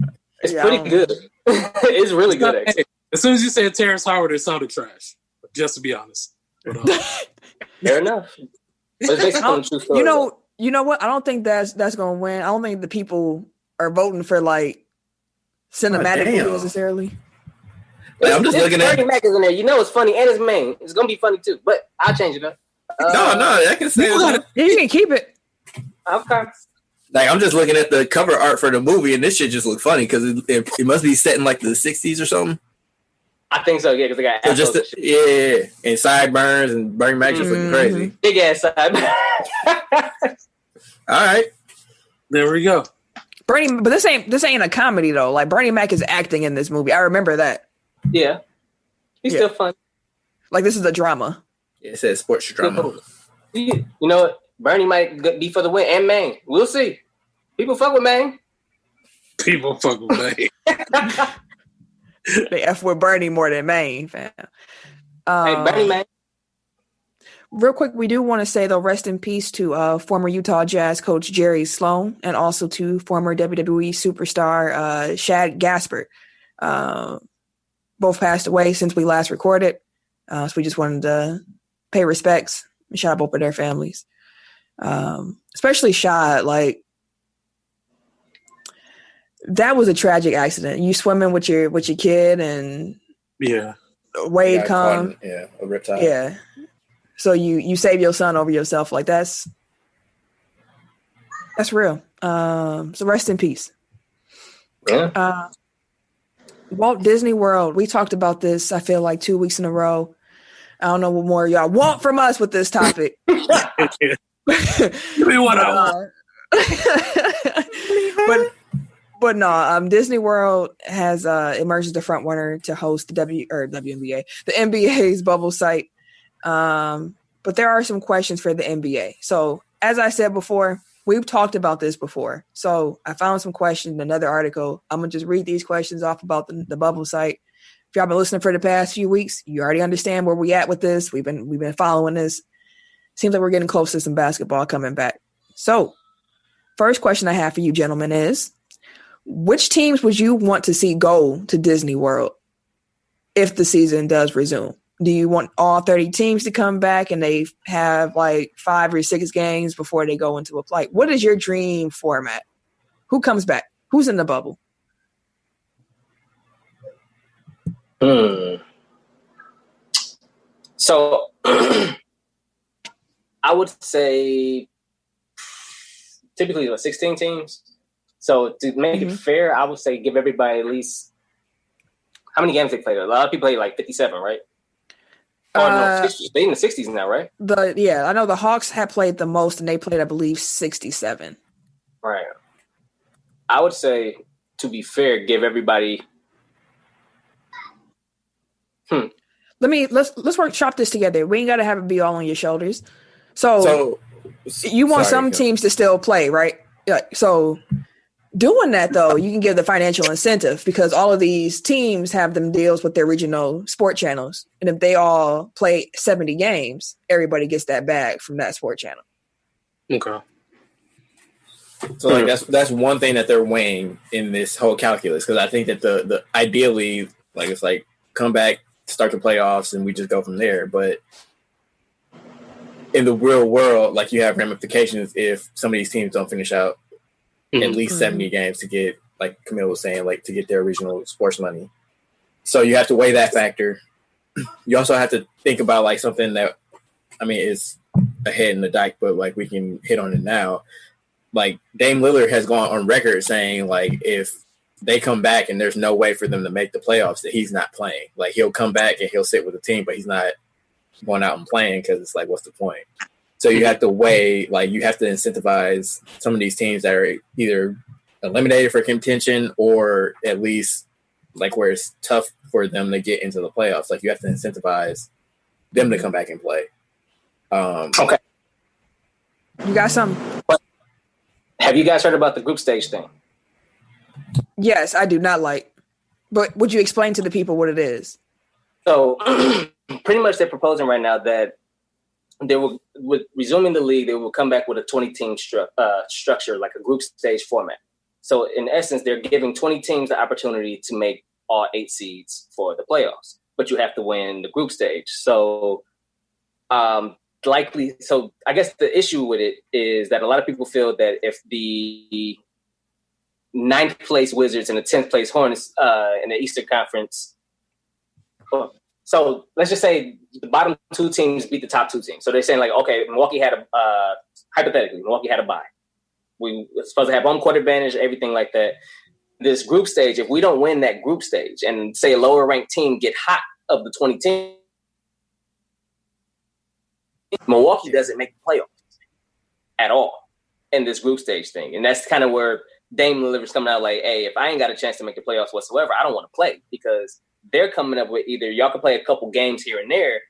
It's pretty good. It's really good. Actually. As soon as you said Terrence Howard, it sounded trash. Just to be honest. But, fair enough. But it's based on a true story. You know what? I don't think that's going to win. I don't think the people are voting for like cinematic movies necessarily. I'm just looking at Bernie Mac is in there. You know it's funny and it's main. It's gonna be funny too, but I'll change it up. No, I can say you can keep it. Okay. Like I'm just looking at the cover art for the movie, and this shit just look funny because it must be set in like the 60s or something. I think so, yeah, because they got and sideburns and Bernie Mac just looking crazy. Big ass sideburns. All right, there we go. But this ain't a comedy though. Like Bernie Mac is acting in this movie. I remember that. Yeah, he's still fun. Like this is a drama. Yeah, it says sports drama. You know what? Bernie might be for the win and Maine. We'll see. People fuck with Maine. People fuck with Maine. They F with Bernie more than Maine, fam. Hey, Bernie, Maine. Real quick, we do want to say, though, rest in peace to former Utah Jazz coach Jerry Sloan and also to former WWE superstar Shad Gaspard. Both passed away since we last recorded. So we just wanted to pay respects and shout out both of their families. Especially Shad, like, that was a tragic accident. You swimming with your kid and wave come. A riptide. Yeah. So you save your son over yourself. Like that's real. So rest in peace. Yeah. Walt Disney World. We talked about this, I feel like 2 weeks in a row. I don't know what more y'all want from us with this topic. Give me one But no, Disney World has emerged as the front runner to host the WNBA, the NBA's bubble site. But there are some questions for the NBA. So as I said before, we've talked about this before. So I found some questions in another article. I'm gonna just read these questions off about the bubble site. If y'all been listening for the past few weeks, you already understand where we at with this. We've been following this. Seems like we're getting close to some basketball coming back. So first question I have for you gentlemen is, which teams would you want to see go to Disney World if the season does resume? Do you want all 30 teams to come back and they have like 5 or 6 games before they go into a flight? What is your dream format? Who comes back? Who's in the bubble? So I would say typically 16 teams. So to make it fair, I would say give everybody at least how many games they played? A lot of people play like 57, right? No, 60. They in the 60s now, right? I know the Hawks have played the most, and they played, I believe, 67. Right. I would say, to be fair, give everybody. Let's workshop this together. We ain't got to have it be all on your shoulders. So you want some teams to still play, right? Yeah. So doing that though, you can give the financial incentive because all of these teams have them deals with their regional sport channels, and if they all play 70 games, everybody gets that bag from that sport channel. Okay. So like that's one thing that they're weighing in this whole calculus, because I think that the ideally like it's like come back, start the playoffs, and we just go from there. But in the real world, like you have ramifications if some of these teams don't finish out at least 70 games to get, like Camille was saying, like to get their regional sports money. So you have to weigh that factor. You also have to think about like something that, I mean, is ahead in the dike, but like we can hit on it now. Like Dame Lillard has gone on record saying like if they come back and there's no way for them to make the playoffs, that he's not playing. Like he'll come back and he'll sit with the team, but he's not going out and playing because it's like, what's the point? So you have to weigh, like you have to incentivize some of these teams that are either eliminated for contention or at least like where it's tough for them to get into the playoffs. Like you have to incentivize them to come back and play. Okay. You got some? Have you guys heard about the group stage thing? Yes, I do not like. But would you explain to the people what it is? So pretty much they're proposing right now that they will, with resuming the league, they will come back with a 20-team structure, like a group stage format. So in essence, they're giving 20 teams the opportunity to make all 8 seeds for the playoffs, but you have to win the group stage. So likely, so I guess the issue with it is that a lot of people feel that if the 9th place Wizards and the 10th place Hornets in the Eastern Conference, so let's just say the bottom 2 teams beat the top 2 teams. So they're saying like, okay, Milwaukee had hypothetically, Milwaukee had a bye. We were supposed to have home court advantage, everything like that. This group stage, if we don't win that group stage and say a lower ranked team get hot of the 20 teams, Milwaukee doesn't make the playoffs at all in this group stage thing. And that's kind of where Dame Lillard's coming out like, hey, if I ain't got a chance to make the playoffs whatsoever, I don't want to play, because they're coming up with either y'all can play a couple games here and there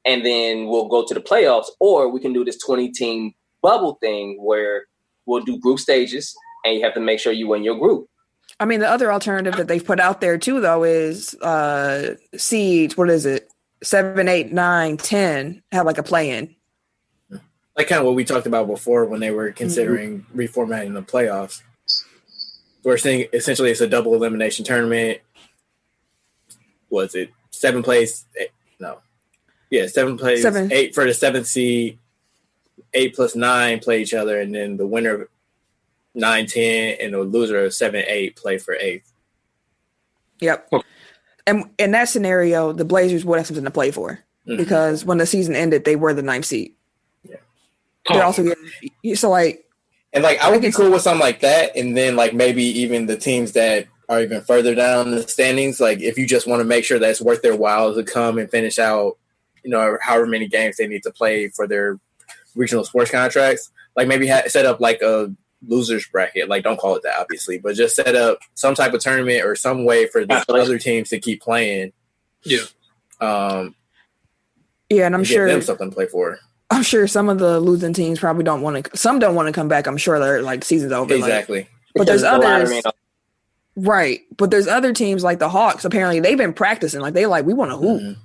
and then we'll go to the playoffs, or we can do this 20-team bubble thing where we'll do group stages and you have to make sure you win your group. I mean, the other alternative that they've put out there too, though, is seeds. What is it? 7, 8, 9, 10 have like a play-in. Like kind of what we talked about before when they were considering reformatting the playoffs. We're saying essentially it's a double elimination tournament. Was it 7 plays? 7 plays. 8 for the 7th seed. 8 plus 9 play each other, and then the winner of 9, 10, and the loser of 7, 8 play for 8th. Yep. And in that scenario, the Blazers would have something to play for, because when the season ended, they were the 9th seed. Yeah. They're also getting, so like, and like I would be cool with something like that, and then like maybe even the teams that are even further down the standings, like if you just want to make sure that it's worth their while to come and finish out, however many games they need to play for their regional sports contracts, like maybe set up like a losers bracket. Like don't call it that obviously, but just set up some type of tournament or some way for the other teams to keep playing. Yeah. And I'm sure them something to play for. I'm sure some of the losing teams probably don't want to. Some don't want to come back. I'm sure they're like season's over. Exactly. Like, but there's others. Right. But there's other teams like the Hawks. Apparently they've been practicing. Like we want to hoop. Mm-hmm.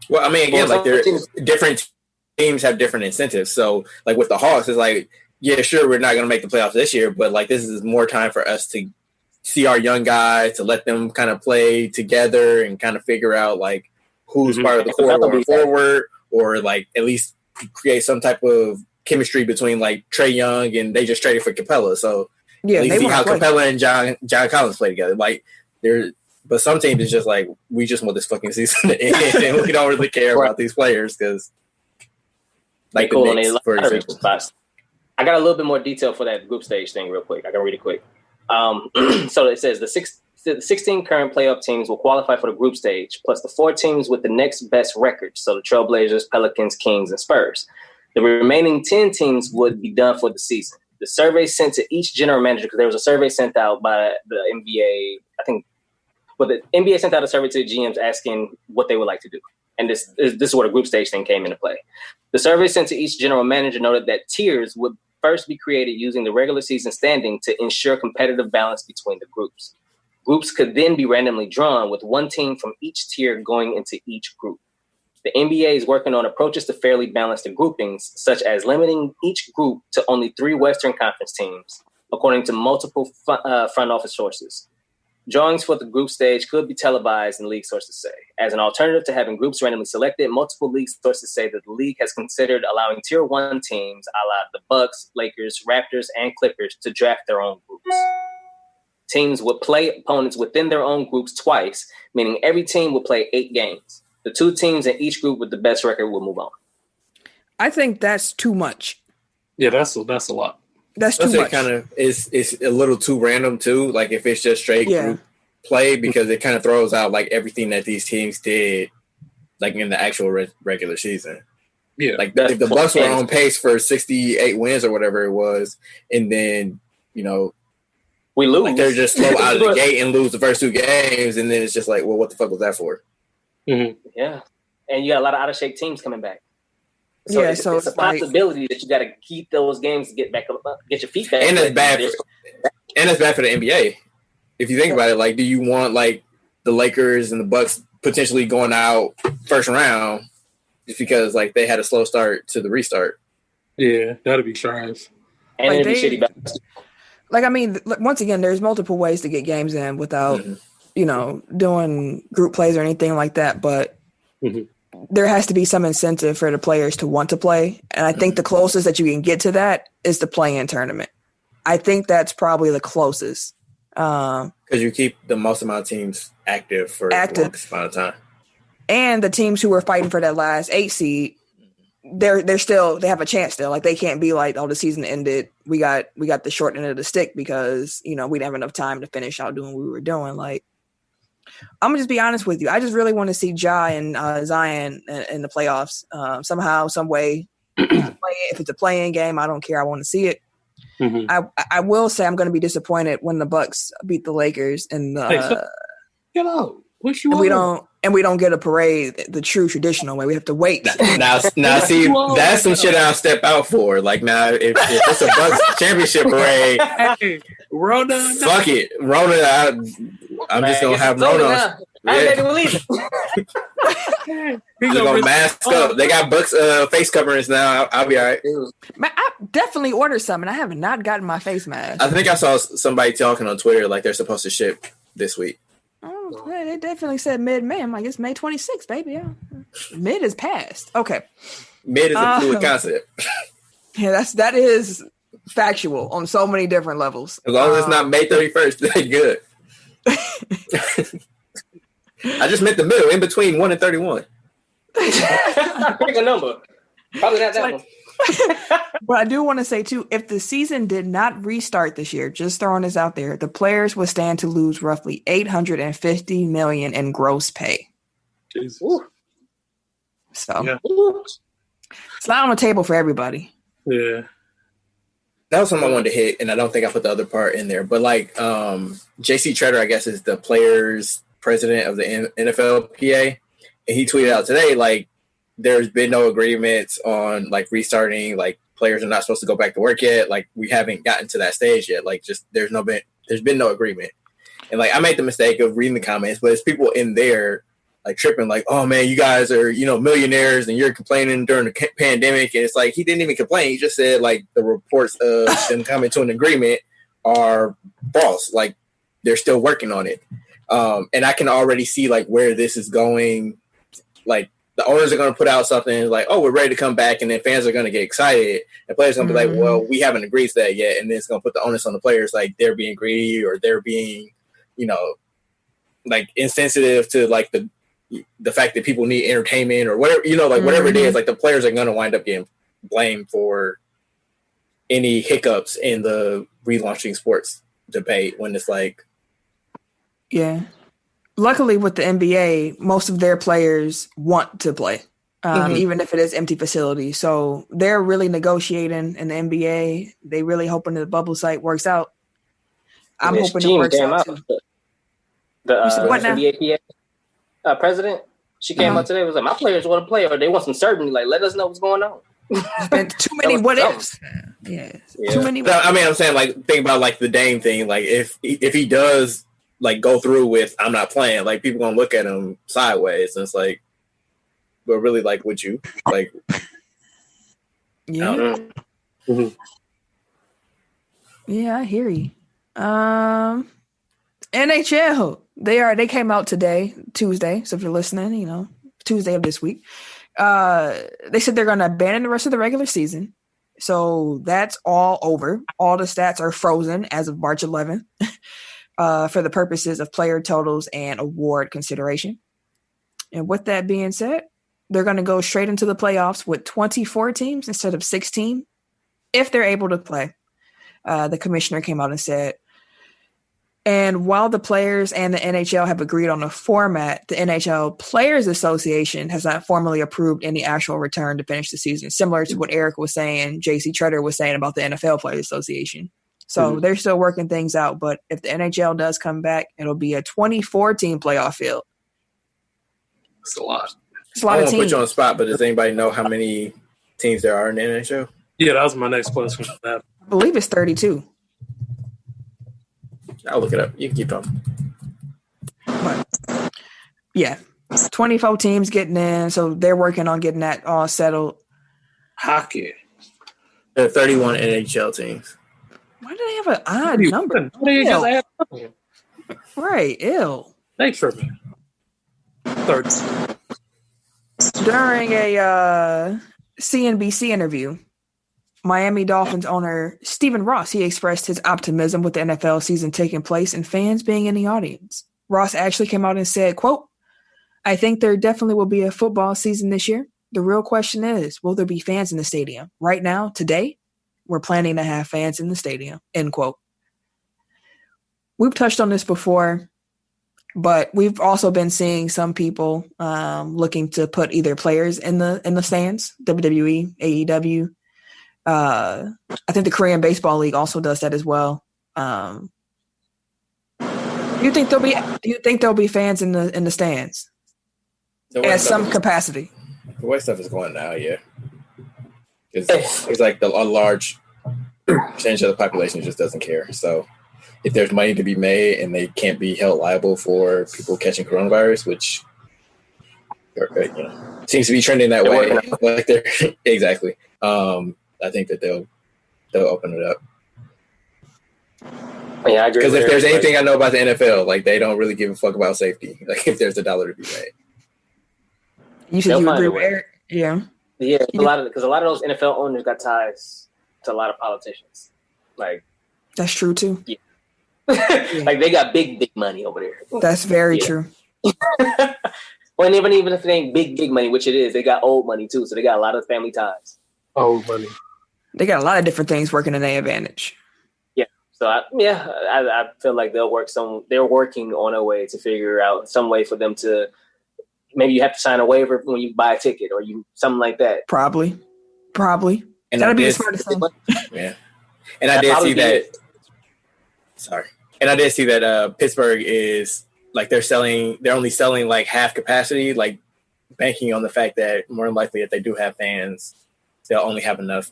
Well, I mean, again, like they're different teams have different incentives. So like with the Hawks, it's like, yeah, sure, we're not going to make the playoffs this year, but like this is more time for us to see our young guys, to let them kind of play together and kind of figure out like who's part of the core going forward, or like at least create some type of chemistry between like Trae Young, and they just traded for Capella. So yeah, at least see how Capella and John Collins play together. Like but some teams is just like, we just want this fucking season to end and we don't really care about these players because like the Knicks, for example. I got a little bit more detail for that group stage thing real quick. I can read it quick. So it says the 16 current playoff teams will qualify for the group stage, plus the 4 teams with the next best records. So the Trailblazers, Pelicans, Kings, and Spurs. The remaining 10 teams would be done for the season. The survey sent to each general manager, because there was a survey sent out by the NBA, I think. Well, the NBA sent out a survey to the GMs asking what they would like to do. And this is where the group stage thing came into play. The survey sent to each general manager noted that tiers would first be created using the regular season standing to ensure competitive balance between the groups. Groups could then be randomly drawn, with 1 team from each tier going into each group. The NBA is working on approaches to fairly balance the groupings, such as limiting each group to only 3 Western Conference teams, according to multiple front office sources. Drawings for the group stage could be televised, and league sources say. As an alternative to having groups randomly selected, multiple league sources say that the league has considered allowing Tier 1 teams, a la the Bucks, Lakers, Raptors, and Clippers, to draft their own groups. Teams would play opponents within their own groups twice, meaning every team would play 8 games. The 2 teams in each group with the best record will move on. I think that's too much. Yeah, that's a lot. That's too much. Kind of it's a little too random too. Like if it's just straight group play, because it kind of throws out like everything that these teams did, like in the actual regular season. Yeah, like if the Bucks were on pace for 68 wins or whatever it was, and then we lose, like they're just slow out of the gate and lose the first 2 games, and then it's just like, well, what the fuck was that for? Mm-hmm. Yeah, and you got a lot of out of shape teams coming back. So yeah, it's a possibility that you got to keep those games, get back up, get your feet back. And it's bad. It's bad for the NBA. If you think about it, like, do you want like the Lakers and the Bucks potentially going out first round just because like they had a slow start to the restart? Yeah, that'd be trash. And it'd be shitty basketball. Like, I mean, once again, there's multiple ways to get games in without, doing group plays or anything like that. But there has to be some incentive for the players to want to play. And I think the closest that you can get to that is the play-in tournament. I think that's probably the closest. Because you keep the most amount of teams active for the longest amount of time. And the teams who are fighting for that last 8 seed, they have a chance still. Like, they can't be like, oh, the season ended. We got the short end of the stick because, we didn't have enough time to finish out doing what we were doing. Like, I'm gonna just be honest with you. I just really want to see Ja and Zion in the playoffs somehow, some way. If it's a play-in game, I don't care. I want to see it. I will say I'm going to be disappointed when the Bucks beat the Lakers and we don't get a parade the true traditional way. We have to wait. Now see, that's some shit I'll step out for. Like, now if it's a Bucks championship parade, hey, Rona, fuck it, Rona. I'm just gonna have Rona. He's gonna mask up. They got Bucks face coverings now. I'll be all right. Man, I definitely ordered some, and I have not gotten my face mask. I think I saw somebody talking on Twitter like they're supposed to ship this week. Oh, yeah, they definitely said mid-May. I'm like, it's May 26th, baby. Yeah. Mid is past. Okay. Mid is a fluid concept. Yeah, that is factual on so many different levels. As long as it's not May 31st, they're good. I just meant the middle, in between 1 and 31. Pick a number. Probably not that one. But I do want to say, too, if the season did not restart this year, just throwing this out there, the players would stand to lose roughly $850 million in gross pay. Jesus. So, it's not on the table for everybody. Yeah. That was something I wanted to hit, and I don't think I put the other part in there. But, like, J.C. Treader, I guess, is the players' president of the NFLPA, and he tweeted out today, like, there's been no agreements on, like, restarting. Like, players are not supposed to go back to work yet. Like, we haven't gotten to that stage yet. Like, just there's been no agreement. And, like, I made the mistake of reading the comments, but it's people in there, like, tripping, like, oh, man, you guys are, millionaires and you're complaining during the pandemic. And it's like, he didn't even complain. He just said, like, the reports of them coming to an agreement are false. Like, they're still working on it. And I can already see, like, where this is going. Like, the owners are going to put out something like, oh, we're ready to come back. And then fans are going to get excited. And players are going to be like, well, we haven't agreed to that yet. And then it's going to put the onus on the players, like they're being greedy or they're being, like insensitive to like the fact that people need entertainment or whatever, whatever it is. Like the players are going to wind up getting blamed for any hiccups in the relaunching sports debate when it's like. Yeah. Luckily, with the NBA, most of their players want to play, even if it is empty facilities. So they're really negotiating in the NBA. They really hoping that the bubble site works out. I'm hoping it works out too. The NBA president, she came up today and was like, my players want to play or they want some certainty. Like, let us know what's going on. Too many what ifs. Yeah. Too many. I mean, I'm saying, like, think about, like, the Dame thing. Like, if he does – like go through with I'm not playing, like people gonna look at him sideways and it's like, but really, like, would you like? Yeah. Yeah, I hear you. NHL, they came out today, Tuesday. So if you're listening, Tuesday of this week, they said they're gonna abandon the rest of the regular season. So that's all over. All the stats are frozen as of March 11th. For the purposes of player totals and award consideration. And with that being said, they're going to go straight into the playoffs with 24 teams instead of 16, if they're able to play. The commissioner came out and said, and while the players and the NHL have agreed on a format, the NHL Players Association has not formally approved any actual return to finish the season, similar to what Eric was saying, J.C. Treader was saying about the NFL Players Association. So they're still working things out. But if the NHL does come back, it'll be a 24-team playoff field. It's a lot. It's a lot I of won't teams. put you on the spot, but does anybody know how many teams there are in the NHL? Yeah, that was my next question. I believe it's 32. I'll look it up. You can keep talking. But, yeah, 24 teams getting in. So they're working on getting that all settled. Hockey. There are 31 NHL teams. Why do they have an odd number? They just add something. Right, ew. They tripping. 30. During a CNBC interview, Miami Dolphins owner Stephen Ross, he expressed his optimism with the NFL season taking place and fans being in the audience. Ross actually came out and said, quote, "I think there definitely will be a football season this year. The real question is, will there be fans in the stadium? Right now, today, we're planning to have fans in the stadium," end quote. We've touched on this before, but we've also been seeing some people looking to put either players in the stands, WWE, AEW. I think the Korean Baseball League also does that as well. Do you think there'll be fans in the stands at some capacity? The way stuff is going now, yeah. It's like a large percentage of the population just doesn't care. So if there's money to be made and they can't be held liable for people catching coronavirus, which seems to be trending that way, like they're exactly. I think that they'll open it up. Yeah, I agree. Because if there's anything I know about the NFL, like they don't really give a fuck about safety. Like if there's a dollar to be made. You said you agree with Eric? Yeah. Yeah, a lot of those NFL owners got ties to a lot of politicians. Like that's true too. Yeah. Like they got big money over there. That's very true. Well, even if it ain't big money, which it is, they got old money too. So they got a lot of family ties. Old money. They got a lot of different things working in their advantage. Yeah. So I feel like they're working on a way to figure out some way for them to. Maybe you have to sign a waiver when you buy a ticket or something like that. Probably. And that'd be the smartest thing. Yeah. And I did see that. Sorry. And I did see that Pittsburgh is like they're only selling like half capacity, like banking on the fact that more than likely if they do have fans, they'll only have enough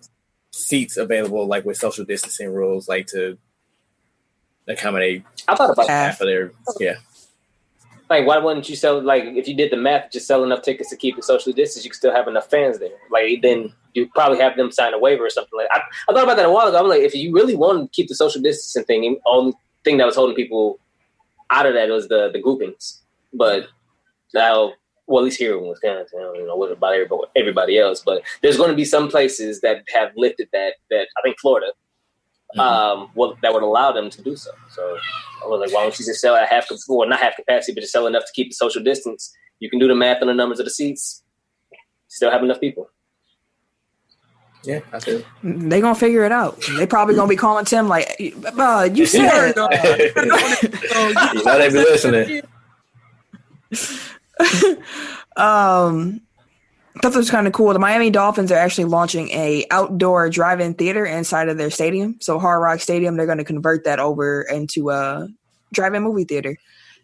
seats available, like with social distancing rules, like to accommodate half of their Like, why wouldn't you sell, like, if you did the math, just sell enough tickets to keep it socially distanced, you could still have enough fans there. Like, then you probably have them sign a waiver or something like that. I thought about that a while ago. I'm like, if you really want to keep the social distancing thing, the only thing that was holding people out of that was the groupings. But now, well, at least here in Wisconsin, I don't know what about everybody else, but there's going to be some places that have lifted that I think Florida, that would allow them to do so. So I was like, why don't you just sell at not half capacity, but just sell enough to keep the social distance? You can do the math on the numbers of the seats, still have enough people. Yeah, I feel. They gonna figure it out. They probably gonna be calling Tim like, you said. They be listening. I thought this was kind of cool. The Miami Dolphins are actually launching a outdoor drive-in theater inside of their stadium. So Hard Rock Stadium, they're going to convert that over into a drive-in movie theater.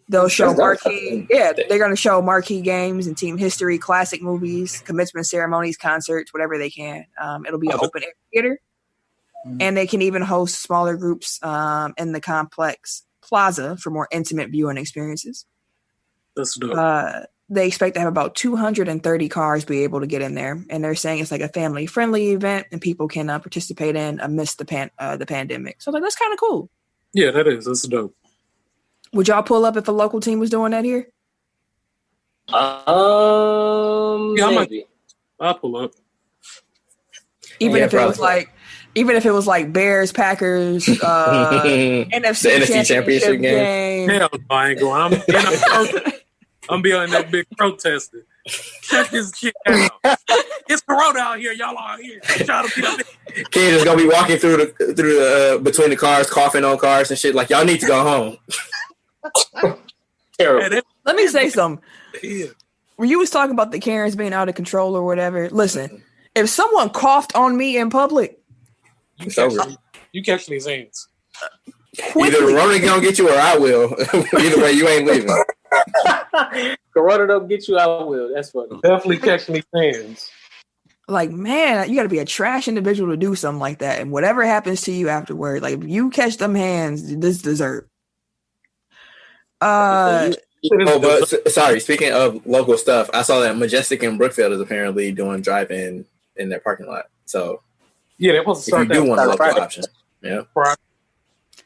They'll show marquee. Yeah, they're going to show marquee games and team history, classic movies, commencement ceremonies, concerts, whatever they can. It'll be an open air theater, and they can even host smaller groups in the complex plaza for more intimate viewing experiences. That's dope. They expect to have about 230 cars be able to get in there, and they're saying it's like a family-friendly event, and people can participate in amidst the pandemic. So, like, that's kind of cool. Yeah, that is. That's dope. Would y'all pull up if a local team was doing that here? Maybe. I'll pull up. Even if it was like Bears, Packers, NFC championship game. Hell no, I ain't going. I'm being that big protester. Check this shit out. It's Corona out here. Y'all are out here. Trying to be up there. Kid is gonna be walking through the between the cars, coughing on cars and shit. Like, y'all need to go home. Terrible. Let me say something. Yeah. When you was talking about the Karens being out of control or whatever, listen, if someone coughed on me in public, you catch these hands. Either Corona gonna get you or I will. Either way, you ain't leaving. Corona don't get you, I will. That's funny. Definitely catching these hands. Like, man, you got to be a trash individual to do something like that. And whatever happens to you afterward, like, if you catch them hands, this dessert. But sorry, speaking of local stuff, I saw that Majestic and Brookfield is apparently doing drive-in in their parking lot. So yeah, they're supposed to start if you do want a local option. Yeah.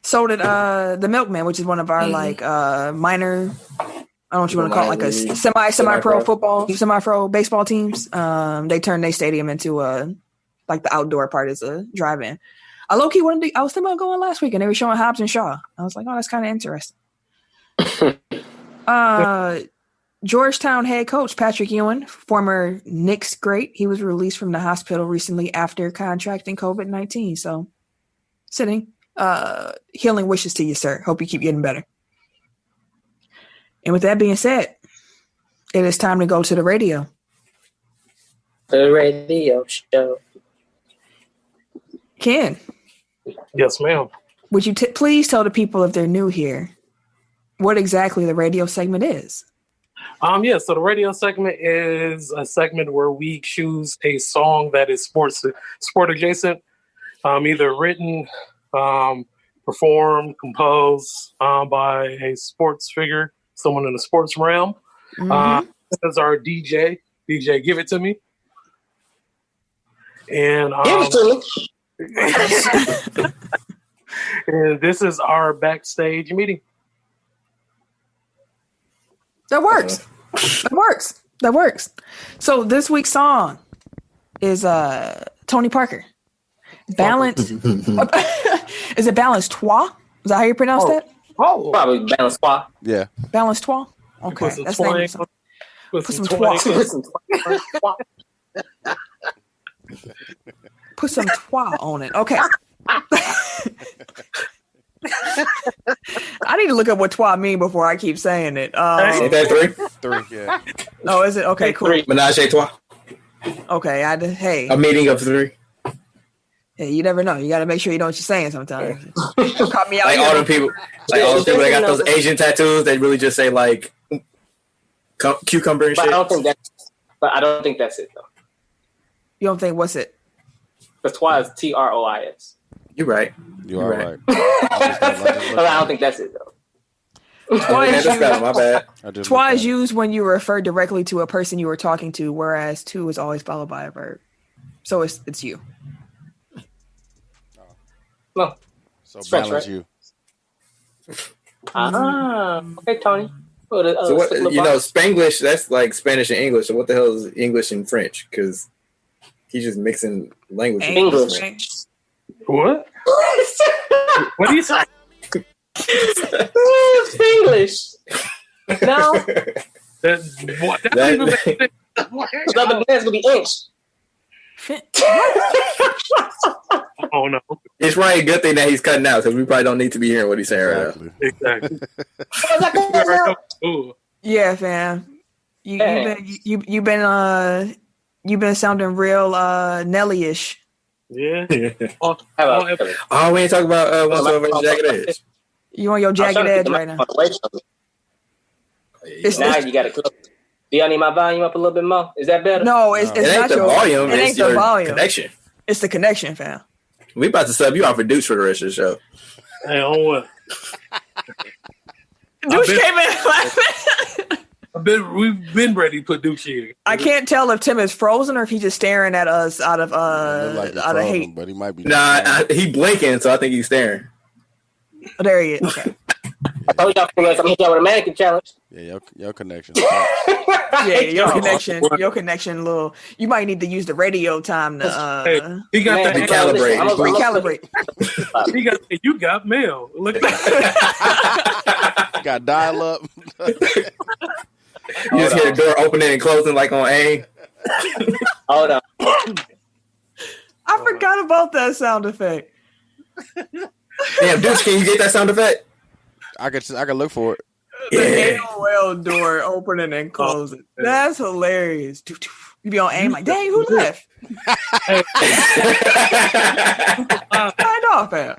So did the Milkman, which is one of our like minor. I don't know what you want to call it, like a semi-pro football, semi-pro baseball teams. They turned their stadium into like the outdoor part is a drive-in. I low-key wanted to, I was thinking about going last week, and they were showing Hobbs and Shaw. I was like, oh, that's kind of interesting. Georgetown head coach Patrick Ewing, former Knicks great, he was released from the hospital recently after contracting COVID-19. So, sitting, healing wishes to you, sir. Hope you keep getting better. And with that being said, it is time to go to the radio. The radio show. Ken. Yes, ma'am. Would you please tell the people if they're new here what exactly the radio segment is? Yeah, so the radio segment is a segment where we choose a song that is sport adjacent, either written, performed, composed by a sports figure, someone in the sports realm. As our DJ, give it to me. And Give it to me. And this is our backstage meeting. That works. That works. So this week's song is Tony Parker. Balance. Is it Balance Trois? Is that how you pronounce that? Oh, probably Balance Trois. Yeah. Balance Trois? Okay. That's the name of the song. Put some trois. Put some trois on it. Okay. I need to look up what trois mean before I keep saying it. Ain't that three? Three, yeah. Oh, is it? Okay, cool. Menage a trois. Okay, hey. A meeting of three. Hey, you never know. You got to make sure you know what you're saying sometimes. Caught me out like here. all the people that got those Asian tattoos, they really just say like cucumber and shit. I don't think that's it though. You don't think what's it? The trois is TROIS. You're right. You are right. I don't think that's it though. My bad. Trois is used when you refer directly to a person you were talking to, whereas two is always followed by a verb. So it's you. No. So French, balance right? you. Okay, Tony. So what, Spanglish, that's like Spanish and English. So what the hell is English and French? Because he's just mixing languages. English. What? What are you saying? English. No. That's even better. The man's gonna be inch. Oh no! It's probably a good thing that he's cutting out because we probably don't need to be hearing what he's saying right now. Exactly. Yeah, fam. You've been sounding real Nelly-ish. Yeah. We ain't talking about what's over Jagged Edge. You on your Jagged Edge right now? Now you got to. Do y'all need my volume up a little bit more? Is that better? No, it's not the your volume. It ain't the volume. Connection. It's the connection, fam. We about to sub you off for Deuce for the rest of the show. Hey, on what? Deuce came in. We've been ready to put Deuce here. I can't tell if Tim is frozen or if he's just staring at us out of hate. But he might be. He blinking, so I think he's staring. Oh, there he is. Okay. I told y'all I'm hit y'all with a mannequin challenge. Yeah, your connection. Yeah, your connection, little. You might need to use the radio time to. He got that recalibrate. You got mail. Look at that. Got dial up. You just hear the door opening and closing like on A. Hold on. I forgot about that sound effect. Damn, Deuce, can you get that sound effect? I could look for it. The AOL door opening and closing. That's hilarious. You be on aim like, dang, who left? Signed off, man.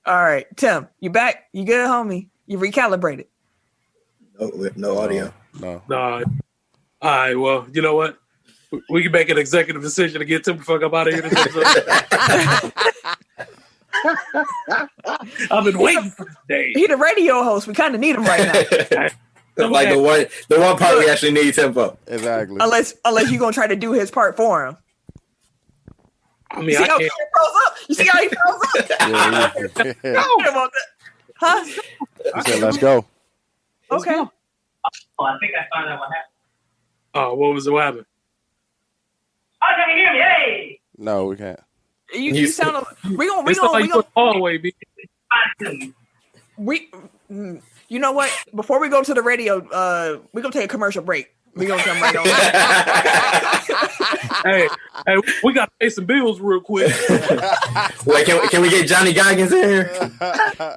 All right, Tim, you back? You good, homie? You recalibrated? No audio. No. All right, well, you know what? We can make an executive decision to get Tim the fuck up out of here. I've been waiting for this day. He the radio host. We kind of need him right now. Like the one part we actually need tempo. Exactly. Unless you're gonna try to do his part for him. I mean, You see I how he can't. froze up? You see how he froze up? Yeah. Huh? He said, "Let's go." Okay. Oh, I think I found out what happened. Oh, what happened? Oh, can you hear me? Hey! No, we can't. You sound. We It's like you gonna put hallway, B. You know what? Before we go to the radio, we're gonna take a commercial break. We're gonna come right on. Hey, we got to pay some bills real quick. Wait, can we get Johnny Goggins in here?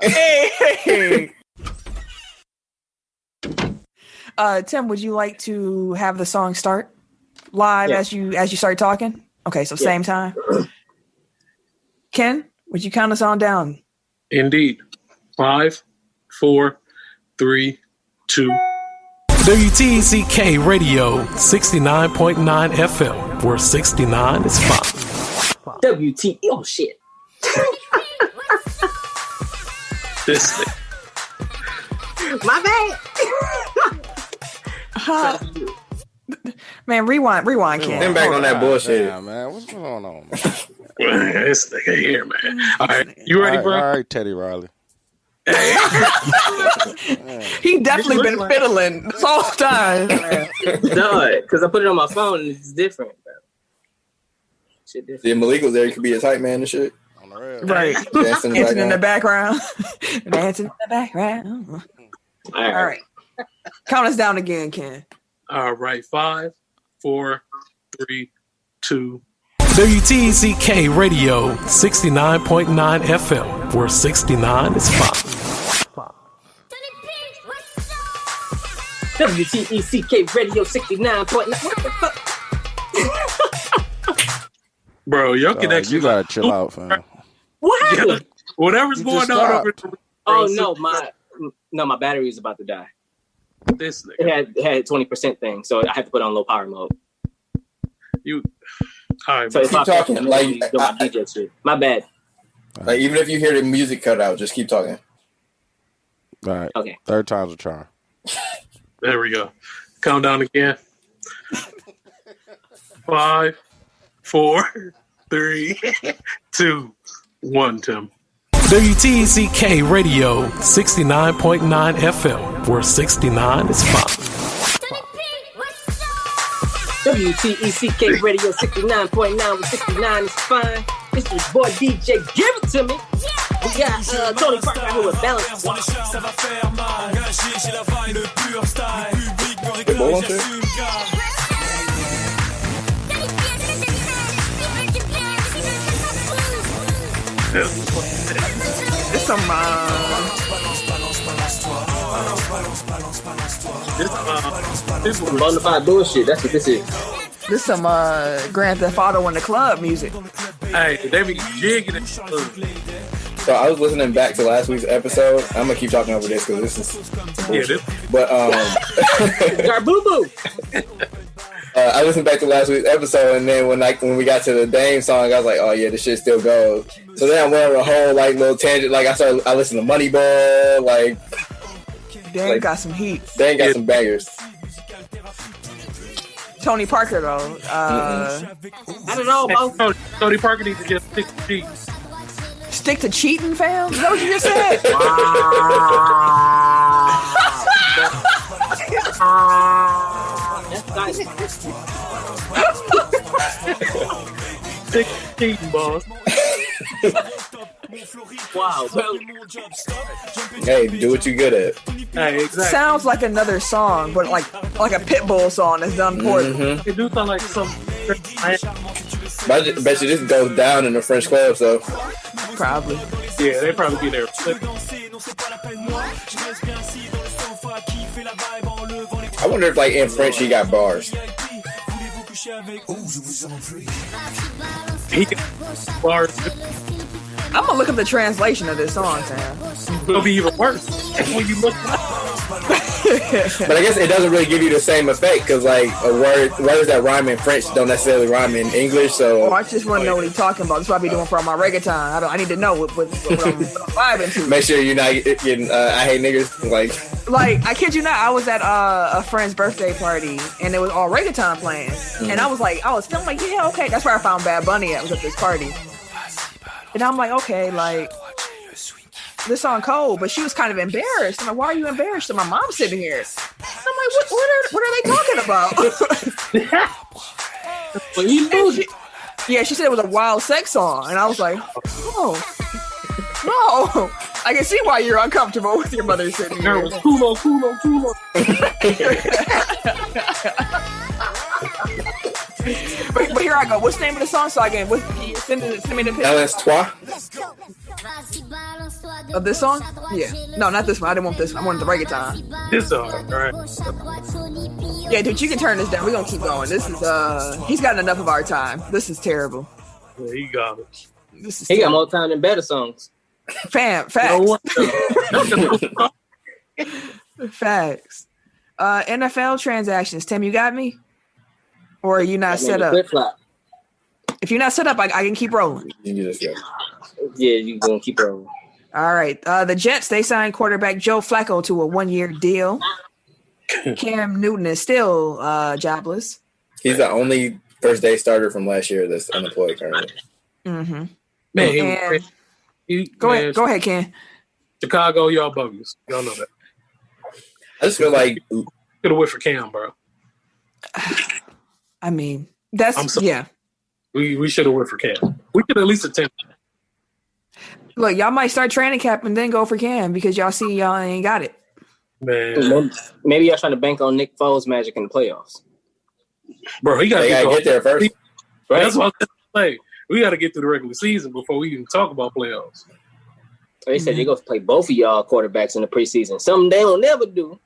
Hey. Tim, would you like to have the song start live as you start talking? Okay, so same time. Ken, would you count us on down? Indeed. 5, 4, 3, 2. WTECK Radio 69.9 FM, where 69 is fine. WT. Oh shit. This thing. My bad. Man, rewind, Ken. Them back on that bullshit. Yeah, man. What's going on, man? This nigga here, man. All right, you ready, bro? All right, Teddy Riley. He definitely been fiddling this whole time. No, because I put it on my phone and it's different, bro. Shit different. Yeah, Malik was there. He could be a tight man and shit. On the rail. Right. Dancing In the background. Dancing in the background. All right. Count us down again, Ken. All right, 5, 4, 3, 2. WTECK Radio 69.9 FM, where 69 is fine. WTECK Radio 69.9. What the fuck? Bro, your connection. You gotta chill out, fam. What happened? Whatever's You going just on over stopped. Oh no, my battery is about to die. this nigga. It had 20% thing, so I had to put it on low power mode. You. All right, So Keep talking, like, my DJ shit. My bad. Like, even if you hear the music cut out, just keep talking. All right. Okay. Third time's a charm. there we go. Countdown again. 5, 4, 3, 2, 1. Tim. WTECK Radio 69.9 FM, where 69 is fine. WTECK Radio 69.9 with 69 is fine. This is your boy DJ. Give it to me. We got Tony Parker out here with Balance. It's some This was Bonafide bullshit. That's what this is. This some Grand Theft Auto in the club music. Hey, they be jigging it. So I was listening back to last week's episode. I'm gonna keep talking over this because this is bullshit. But Boo boo. I listened back to last week's episode, and then when we got to the Dame song, I was like, "Oh yeah, this shit still goes." So then I went on a whole like little tangent. Like I listened to Moneyball. Like Dang, got some heat. Dame got some bangers. Tony Parker though. I don't know, Mo. Tony Parker needs to just stick to cheat. Stick to cheating, fam? Is that what you just said? Stick to cheating, boss. Wow, bro. Hey, do what you good at. Hey, exactly. Sounds like another song, but like a Pitbull song that's done poorly. It do sound like some. But I bet you this goes down in the French club. So Probably. Yeah, they probably be there. I wonder if like in French he got bars. He can bars. I'm gonna look up the translation of this song, Sam. It'll be even worse when you look. But I guess it doesn't really give you the same effect because like words that rhyme in French don't necessarily rhyme in English. So I just want to know what he's talking about. That's what I be doing for all my reggaeton. I need to know what I'm vibing to. Make sure you're not getting I hate niggers like I kid you not, I was at a friend's birthday party and it was all reggaeton playing, and I was feeling like, yeah, okay. That's where I found Bad Bunny at, was at this party, and I'm like, okay, like this song cold, but she was kind of embarrassed. I'm like, why are you embarrassed? And my mom's sitting here. I'm like, what are they talking about? She said it was a wild sex song, and I was like, oh, no. I can see why you're uncomfortable with your mother sitting here. Culo. But here I go. What's the name of the song? So I can send me the picture. LS3 of this song? Yeah. No, not this one. I didn't want this one. I wanted the reggaeton. This song, all right. Yeah, dude, you can turn this down. We're gonna keep going. This is he's gotten enough of our time. This is terrible. Yeah, he got it. He got more time than better songs. Facts. Facts. NFL transactions. Tim, you got me? Or are you not set up? Flip-flop. If you're not set up, I can keep rolling. Yeah, you gonna keep rolling. All right. The Jets, they signed quarterback Joe Flacco to a 1-year deal. Cam Newton is still jobless. He's the only first day starter from last year that's unemployed currently. Mm-hmm. Man, go ahead, Ken. Chicago, y'all bogus. Y'all know that. I just feel like could have went for Cam, bro. I mean, yeah. We should have went for Cam. We could at least attempt. Look, y'all might start training camp and then go for Cam because y'all see y'all ain't got it. Man, maybe y'all trying to bank on Nick Foles' magic in the playoffs. Bro, he got to get there first. Right? That's what I was saying. We got to get through the regular season before we even talk about playoffs. They said they're going to play both of y'all quarterbacks in the preseason. Something they don't never do.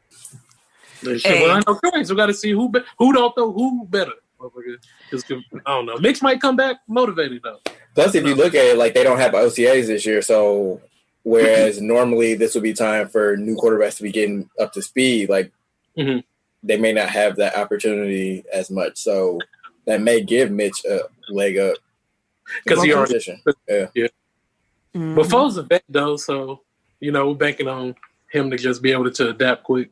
Well, I know choice. We got to see who don't know who better. I don't know. Mitch might come back motivated though. Plus, if you look at it, like they don't have OTAs this year, so whereas normally this would be time for new quarterbacks to be getting up to speed, like they may not have that opportunity as much. So that may give Mitch a leg up because he already yeah. But Foles a vet though, so we're banking on him to just be able to adapt quick.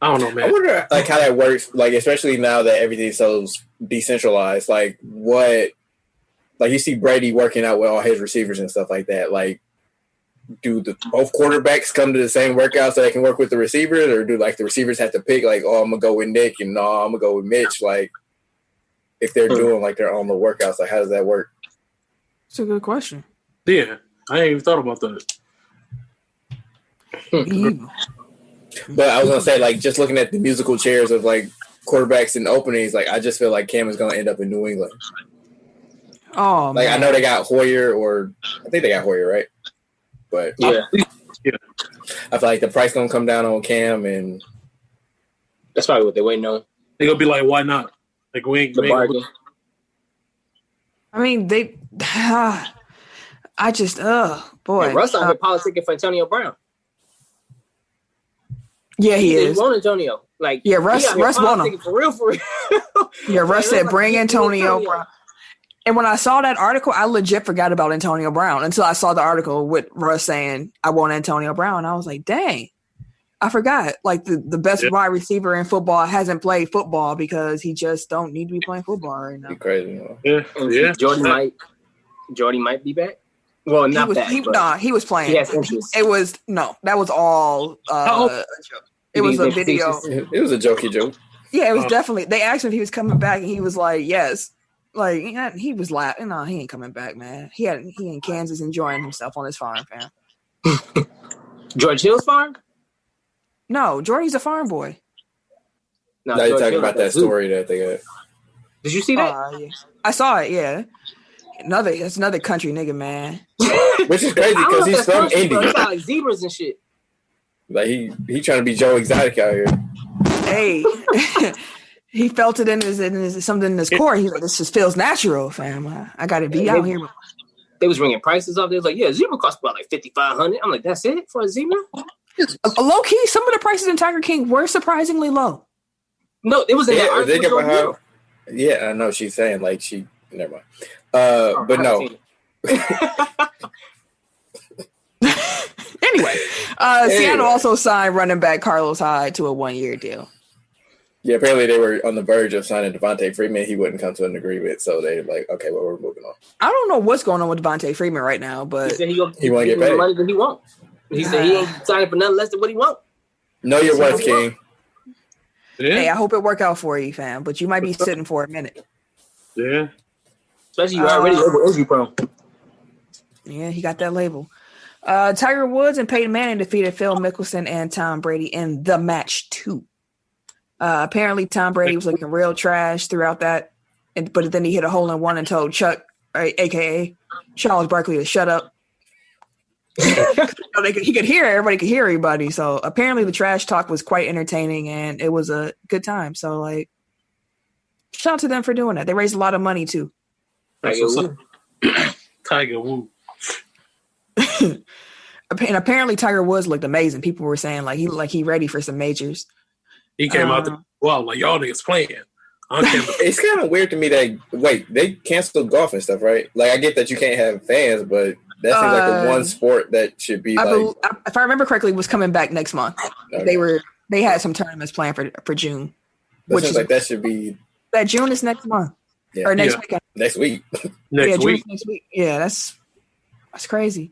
I don't know, man. I wonder like how that works, like especially now that everything's so decentralized. Like what, like you see Brady working out with all his receivers and stuff like that. Like, do both quarterbacks come to the same workout so they can work with the receivers, or do like the receivers have to pick? Like, oh, I'm gonna go with Nick, and no, I'm gonna go with Mitch. Like, if they're doing like their own workouts, like how does that work? It's a good question. Yeah, I ain't even thought about that. But I was gonna say, like, just looking at the musical chairs of like quarterbacks and openings, like I just feel like Cam is gonna end up in New England. Oh, like man. I know they got Hoyer, or I think they got Hoyer, right? But yeah. I feel like the price gonna come down on Cam, and that's probably what they're waiting on. They're gonna be like, why not? Like we ain't. I mean, they. I just, boy. Yeah, Russ out here politicking for Antonio Brown. Yeah, he is. He want Antonio. Like, yeah, Russ want him. For real. Yeah, Russ said, bring Antonio Brown. And when I saw that article, I legit forgot about Antonio Brown until I saw the article with Russ saying, I want Antonio Brown. I was like, dang, I forgot. Like the best wide receiver in football hasn't played football because he just don't need to be playing football right now. Crazy. Yeah. Jordy might be back. Well, not back. He was playing. He has interest. That was all a joke. It was a video. It was a jokey joke. Yeah, it was definitely. They asked him if he was coming back, and he was like, yes. Like, he was laughing. No, he ain't coming back, man. He in Kansas enjoying himself on his farm, fam. George Hill's farm? No, Jordy's a farm boy. No, you're talking about that story that they got. Did you see that? Yeah. I saw it, yeah. It's another country nigga, man. Which is crazy because he's from Indy. He got like zebras and shit. Like he trying to be Joe Exotic out here. Hey, he felt it in his something in his core. He's like, this just feels natural, fam. I got to be out here. They was ringing prices off. They was like, yeah, zebra costs about like $5,500. I'm like, that's it for a zebra? Low key, some of the prices in Tiger King were surprisingly low. No, it was in the Yeah, they article. get how. Yeah, I know she's saying like she. Never mind. But no. Anyway, Seattle also signed running back Carlos Hyde to a 1-year deal. Yeah, apparently they were on the verge of signing Devontae Freeman. He wouldn't come to an agreement, so they're like, okay, well, we're moving on. I don't know what's going on with Devontae Freeman right now, but he said he won't get the paid. money that he wants. He said he ain't signing for nothing less than what he wants. Know your worth, King. Yeah. Hey, I hope it work out for you, fam. But you might be sitting for a minute. Yeah. Especially you already over injury prone. Yeah, he got that label. Tiger Woods and Peyton Manning defeated Phil Mickelson and Tom Brady in the match 2. Apparently, Tom Brady was looking real trash throughout that, but then he hit a hole-in-one and told Chuck, a.k.a. Charles Barkley, to shut up. He could hear everybody, could hear everybody. So apparently, the trash talk was quite entertaining, and it was a good time. So, like, shout out to them for doing that. They raised a lot of money too. Tiger Woods. And apparently, Tiger Woods looked amazing. People were saying he ready for some majors. He came out the well, like y'all niggas playing. It's kind of weird to me that they canceled golf and stuff, right? Like I get that you can't have fans, but that seems like the one sport that should be if I remember correctly, was coming back next month. Okay. They had some tournaments planned for June. Which is like that should be that June is next month or next weekend. Next week. Next week. Next week. Yeah, that's crazy.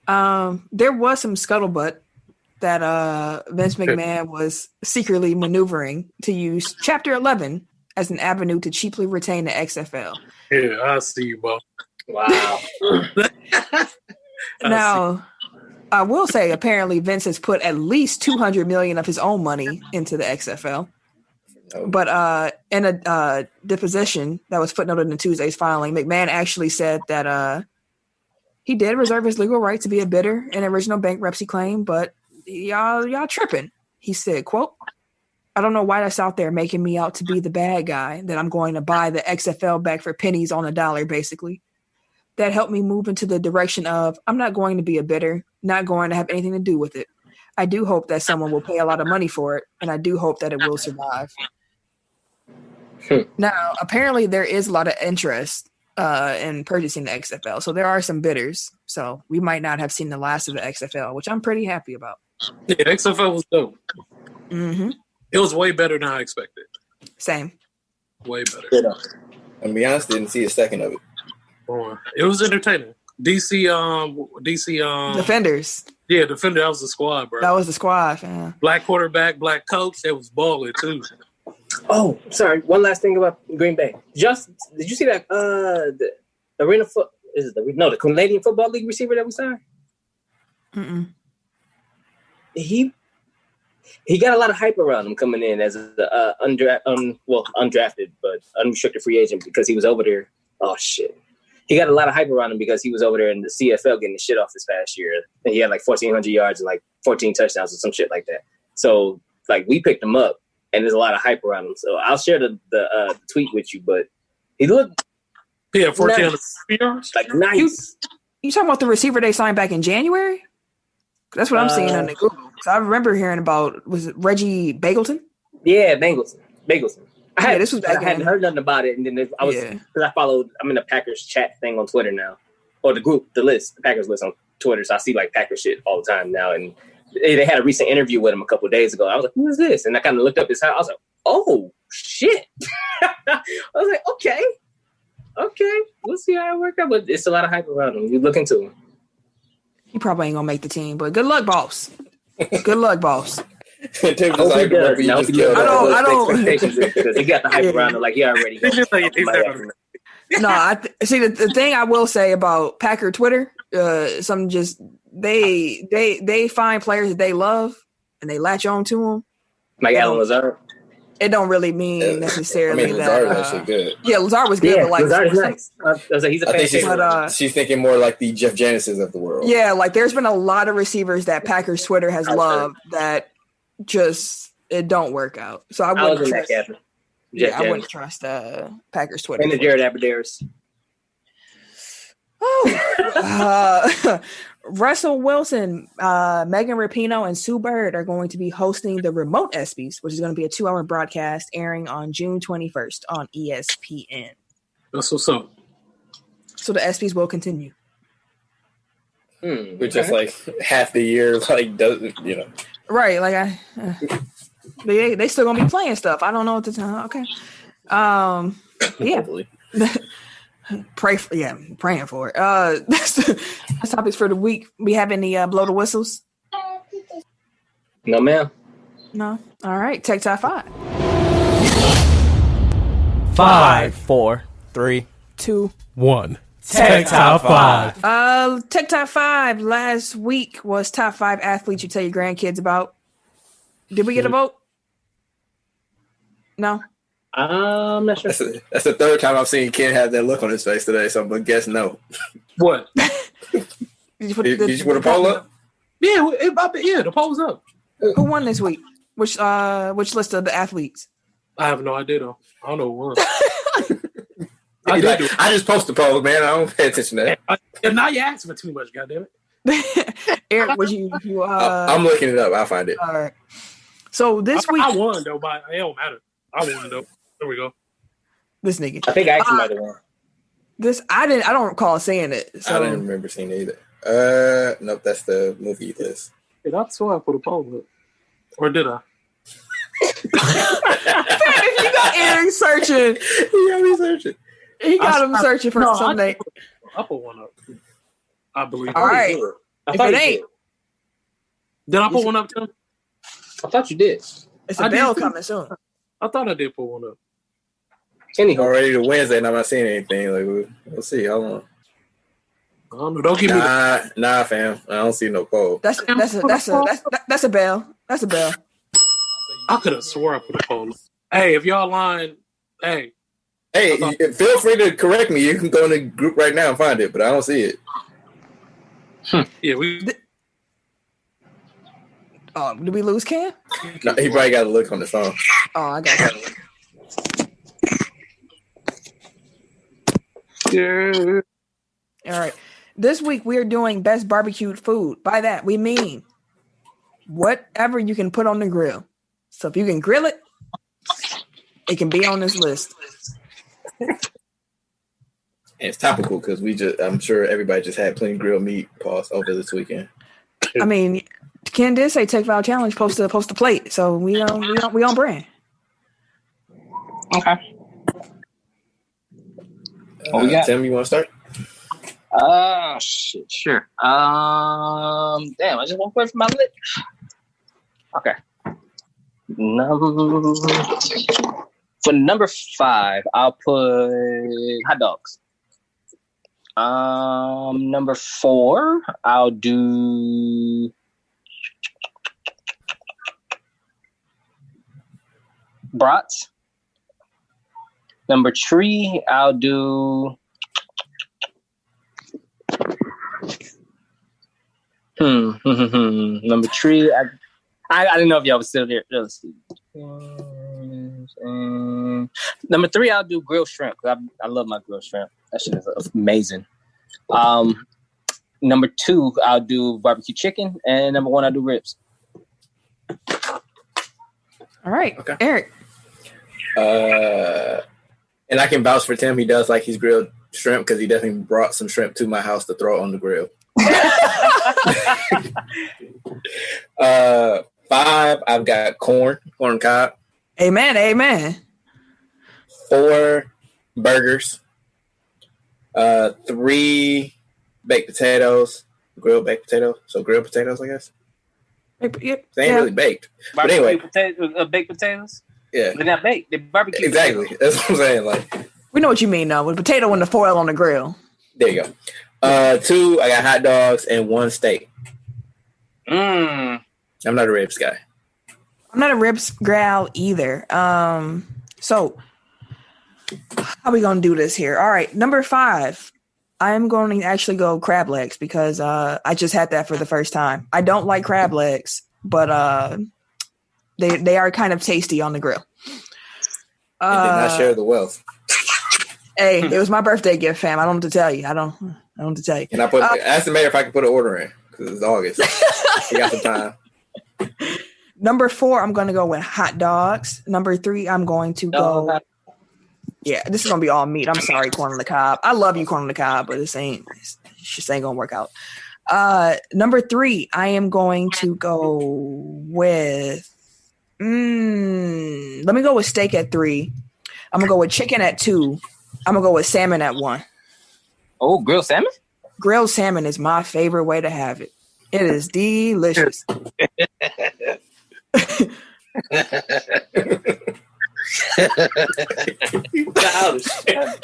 There was some scuttlebutt that Vince McMahon was secretly maneuvering to use Chapter 11 as an avenue to cheaply retain the XFL. Yeah, I see you, bro. Wow. Now, I will say, apparently, Vince has put at least $200 million of his own money into the XFL. But in a deposition that was footnoted in Tuesday's filing, McMahon actually said that he did reserve his legal right to be a bidder in original bankruptcy claim, but y'all tripping. He said, quote, "I don't know why that's out there making me out to be the bad guy, that I'm going to buy the XFL back for pennies on a dollar, basically. That helped me move into the direction of, I'm not going to be a bidder, not going to have anything to do with it. I do hope that someone will pay a lot of money for it, and I do hope that it will survive." Now, apparently there is a lot of interest in purchasing the XFL, so there are some bidders. So we might not have seen the last of the XFL, which I'm pretty happy about. Yeah, XFL was dope. Mm-hmm. It was way better than I expected. Same. Way better. I'm be honest, didn't see a second of it. It was entertaining. DC Defenders. Yeah, Defender, that was the squad, bro. That was the squad, man. Black quarterback, black coach, that was balling too. Oh, sorry. One last thing about Green Bay. Did you see that the the Canadian Football League receiver that we signed? Mm-mm. He got a lot of hype around him coming in as a undrafted but unrestricted free agent because he was over there. Oh shit. He got a lot of hype around him because he was over there in the CFL getting the shit off this past year. And he had like 1,400 yards and like 14 touchdowns or some shit like that. So like we picked him up and there's a lot of hype around him. So I'll share the tweet with you, but he looked 14 yards. Like nice. You talking about the receiver they signed back in January? That's what I'm seeing on the Google. So I remember hearing about, was it Reggie Bagleton? Yeah, Bagleton. I hadn't heard nothing about it, and then because I'm in the Packers chat thing on Twitter now, or the Packers list on Twitter. So I see like Packers shit all the time now, and they had a recent interview with him a couple of days ago. I was like, "Who is this?" And I kind of looked up his house. I was like, "Oh shit!" I was like, "Okay, we'll see how it works out." But it's a lot of hype around him. You look into him. He probably ain't gonna make the team, but good luck, boss. Good luck, boss. I don't. Because he got the hype around him, like he already. No, see the thing I will say about Packer Twitter, they find players that they love and they latch on to them. Like Alan Lazard. It don't really mean necessarily Lazard was actually good. Yeah, Lazard was good, but like Lazard is nice. I was like, he's a fan favorite. She's thinking more like the Jeff Janices of the world. Yeah, like there's been a lot of receivers that Packers Twitter has loved that just it don't work out. So I wouldn't trust Packers Twitter. And the Jared Aberdairs. Russell Wilson, Megan Rapinoe, and Sue Bird are going to be hosting the Remote ESPYs, which is going to be a 2-hour broadcast airing on June 21st on ESPN. That's what's up. So the ESPYs will continue. Which just like half the year, like doesn't right? Like they still gonna be playing stuff. I don't know what to tell. Okay, yeah. Praying for it. That's topics for the week. We have any blow the whistles? No, ma'am. No. All right. Tech Top 5. 5, 4, 3, 2, 1. Tech Top 5. Tech Top 5 last week was top 5 athletes you tell your grandkids about. Did we get a vote? No. I'm not sure. That's the third time I've seen Ken have that look on his face today, so I'm gonna guess no. What? Did you put a poll up? Yeah, the poll's up. Who won this week? Which list of the athletes? I have no idea though. I don't know who won. I just post the poll, man. I don't pay attention to that. Now you asking for too much, goddammit. Eric, was you? I'm looking it up. I'll find it. All right. So this week I won though, but it don't matter. I won though. There we go. This nigga. I think I actually might have won. I don't recall seeing it. So. I didn't remember seeing it either. Nope, that's the movie list. I swear I put a poll up. Or did I? If you got Eric searching. He got me searching. He got him searching for something. I put one up. I believe. All right. If it ain't. Did I put one up too? I thought you did. It's a bell coming soon. I thought I did put one up. Anyhow, already to Wednesday and I'm not seeing anything. Like we'll see. How long? I don't know. Don't give me nah, fam. I don't see no poll. That's a bell. That's a bell. I could have swore I put a poll up. Hey, if y'all lying, hey, feel free to correct me. You can go in the group right now and find it, but I don't see it. Yeah, we. Did we lose Cam? No, he probably got to look on the phone. Oh, I got it. Yeah. All right. This week we are doing best barbecued food. By that we mean whatever you can put on the grill. So if you can grill it, it can be on this list. And it's topical because I'm sure everybody just had plenty of grilled meat over this weekend. I mean, Ken did say Tech File Challenge post the plate, so we on brand. Okay. What we got? Tim, you want to start? Shit, sure. Damn, I just walked away from my lip. Okay. For number 5, I'll put hot dogs. Number 4, I'll do brats. Number 3, I'll do number 3, I didn't know if y'all was still there. Let's see. Number 3, I'll do grilled shrimp. I love my grilled shrimp. That shit is amazing. Number 2, I'll do barbecue chicken, and number 1, I'll do ribs. All right, okay. Eric. And I can vouch for Tim. He does like his grilled shrimp because he definitely brought some shrimp to my house to throw on the grill. 5, I've got corn cob. Amen. 4, burgers. 3, baked potatoes. Grilled baked potatoes. So grilled potatoes, I guess. Yep. They ain't really baked. But anyway. Baked potatoes? Yeah. They're not baked. They're barbecue. Exactly. Potatoes. That's what I'm saying. Like, we know what you mean, though. With potato and the foil on the grill. There you go. 2, I got hot dogs and 1 steak. I'm not a ribs guy. I'm not a ribs gal either. So how are we gonna do this here? All right, number 5. I'm going to actually go crab legs because I just had that for the first time. I don't like crab legs, but they are kind of tasty on the grill. And did not share the wealth. Hey, it was my birthday gift, fam. I don't know what to tell you. I don't know what to tell you. Can I ask the mayor if I can put an order in? Because it's August. We got some time. Number 4, I'm going to go with hot dogs. Number 3, I'm going to go. Yeah, this is going to be all meat. I'm sorry, corn on the cob. I love you, corn on the cob, but it just ain't going to work out. Number 3, I am going to go with. Let me go with steak at 3. I'm going to go with chicken at 2. I'm going to go with salmon at 1. Oh, grilled salmon? Grilled salmon is my favorite way to have it. It is delicious.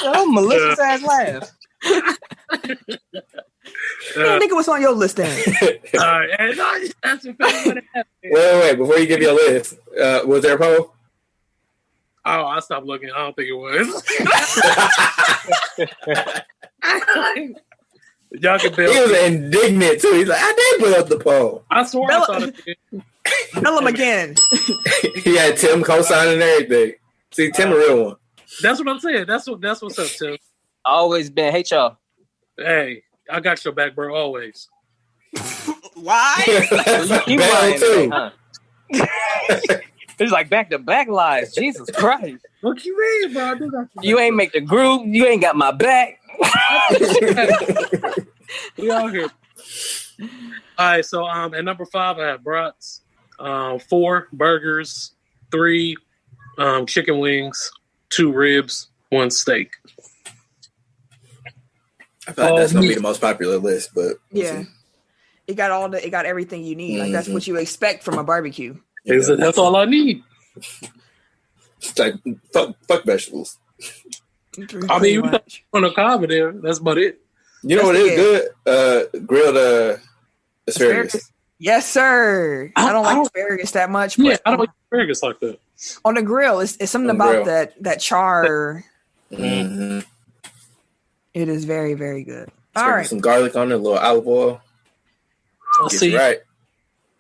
Oh, malicious ass laugh. I think it was on your list then. Wait. Before you give your list, was there a poll? Oh, I stopped looking. I don't think it was. Y'all can He was indignant too. He's like, I did put up the poll. I swear I thought it did. Tell him again. He had Tim co-signing and everything. See, Tim a real one. That's what I'm saying. That's what's up, Tim. Always been. Hey, y'all. Hey, I got your back, bro. Always. Why? You lying, too. Huh? It's like back-to-back lies. Jesus Christ. What you mean, bro? You ain't make the group. You ain't got my back. We all here. All right, so at number 5, I have brats. 4 burgers, 3 chicken wings, 2 ribs, 1 steak. I feel like that's gonna be the most popular list, but yeah, it got everything you need. Like that's what you expect from a barbecue. That's all I need. It's like fuck vegetables. I mean, you put on a cob there. That's about it. You know what is good? Grilled asparagus. Yes, sir. I don't like asparagus that much. But yeah, I don't like asparagus like that. On the grill, it's something about that char. Mm-hmm. It is very, very good. All right. Some garlic on it, a little olive oil. Let's see. Right.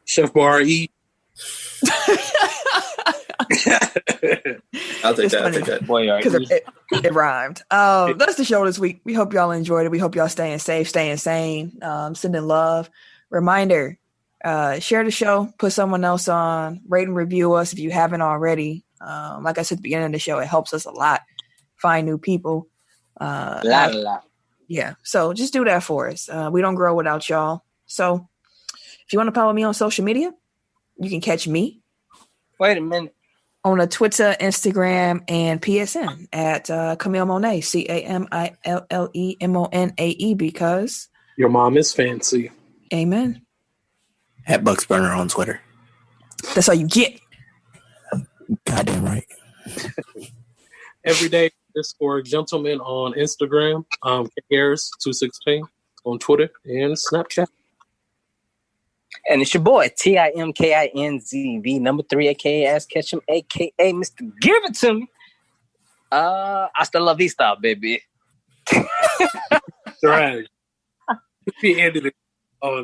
Chef Bar E. I'll take that. Because it rhymed. That's the show this week. We hope y'all enjoyed it. We hope y'all staying safe, staying sane, sending love. Reminder, share the show, put someone else on, rate and review us if you haven't already. Like I said at the beginning of the show, it helps us a lot find new people. Yeah, so just do that for us. We don't grow without y'all. So if you want to follow me on social media, you can catch me. Wait a minute. On a Twitter, Instagram, and PSN at Camille Monet, CAMILLEMONAE, because your mom is fancy. Amen. At Bucks Burner on Twitter. That's all you get. Goddamn right. Everyday Discord gentleman on Instagram, Harris216 on Twitter and Snapchat. And it's your boy, TIMKINZV, 3, aka Ask Ketchum, aka Mr. Give It To Me. Hasta la vista, baby. Right. We ended it.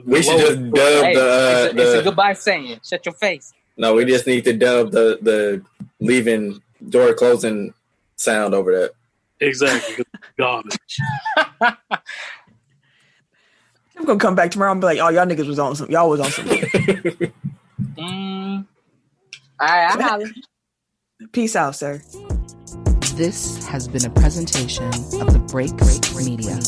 We should just dub it's a goodbye saying. Shut your face. No, we just need to dub the leaving door closing sound over that. Exactly. Garbage. I'm gonna come back tomorrow and be like, "Oh, y'all niggas was on some. Y'all was on some." I holler. Peace out, sir. This has been a presentation of the Break Media.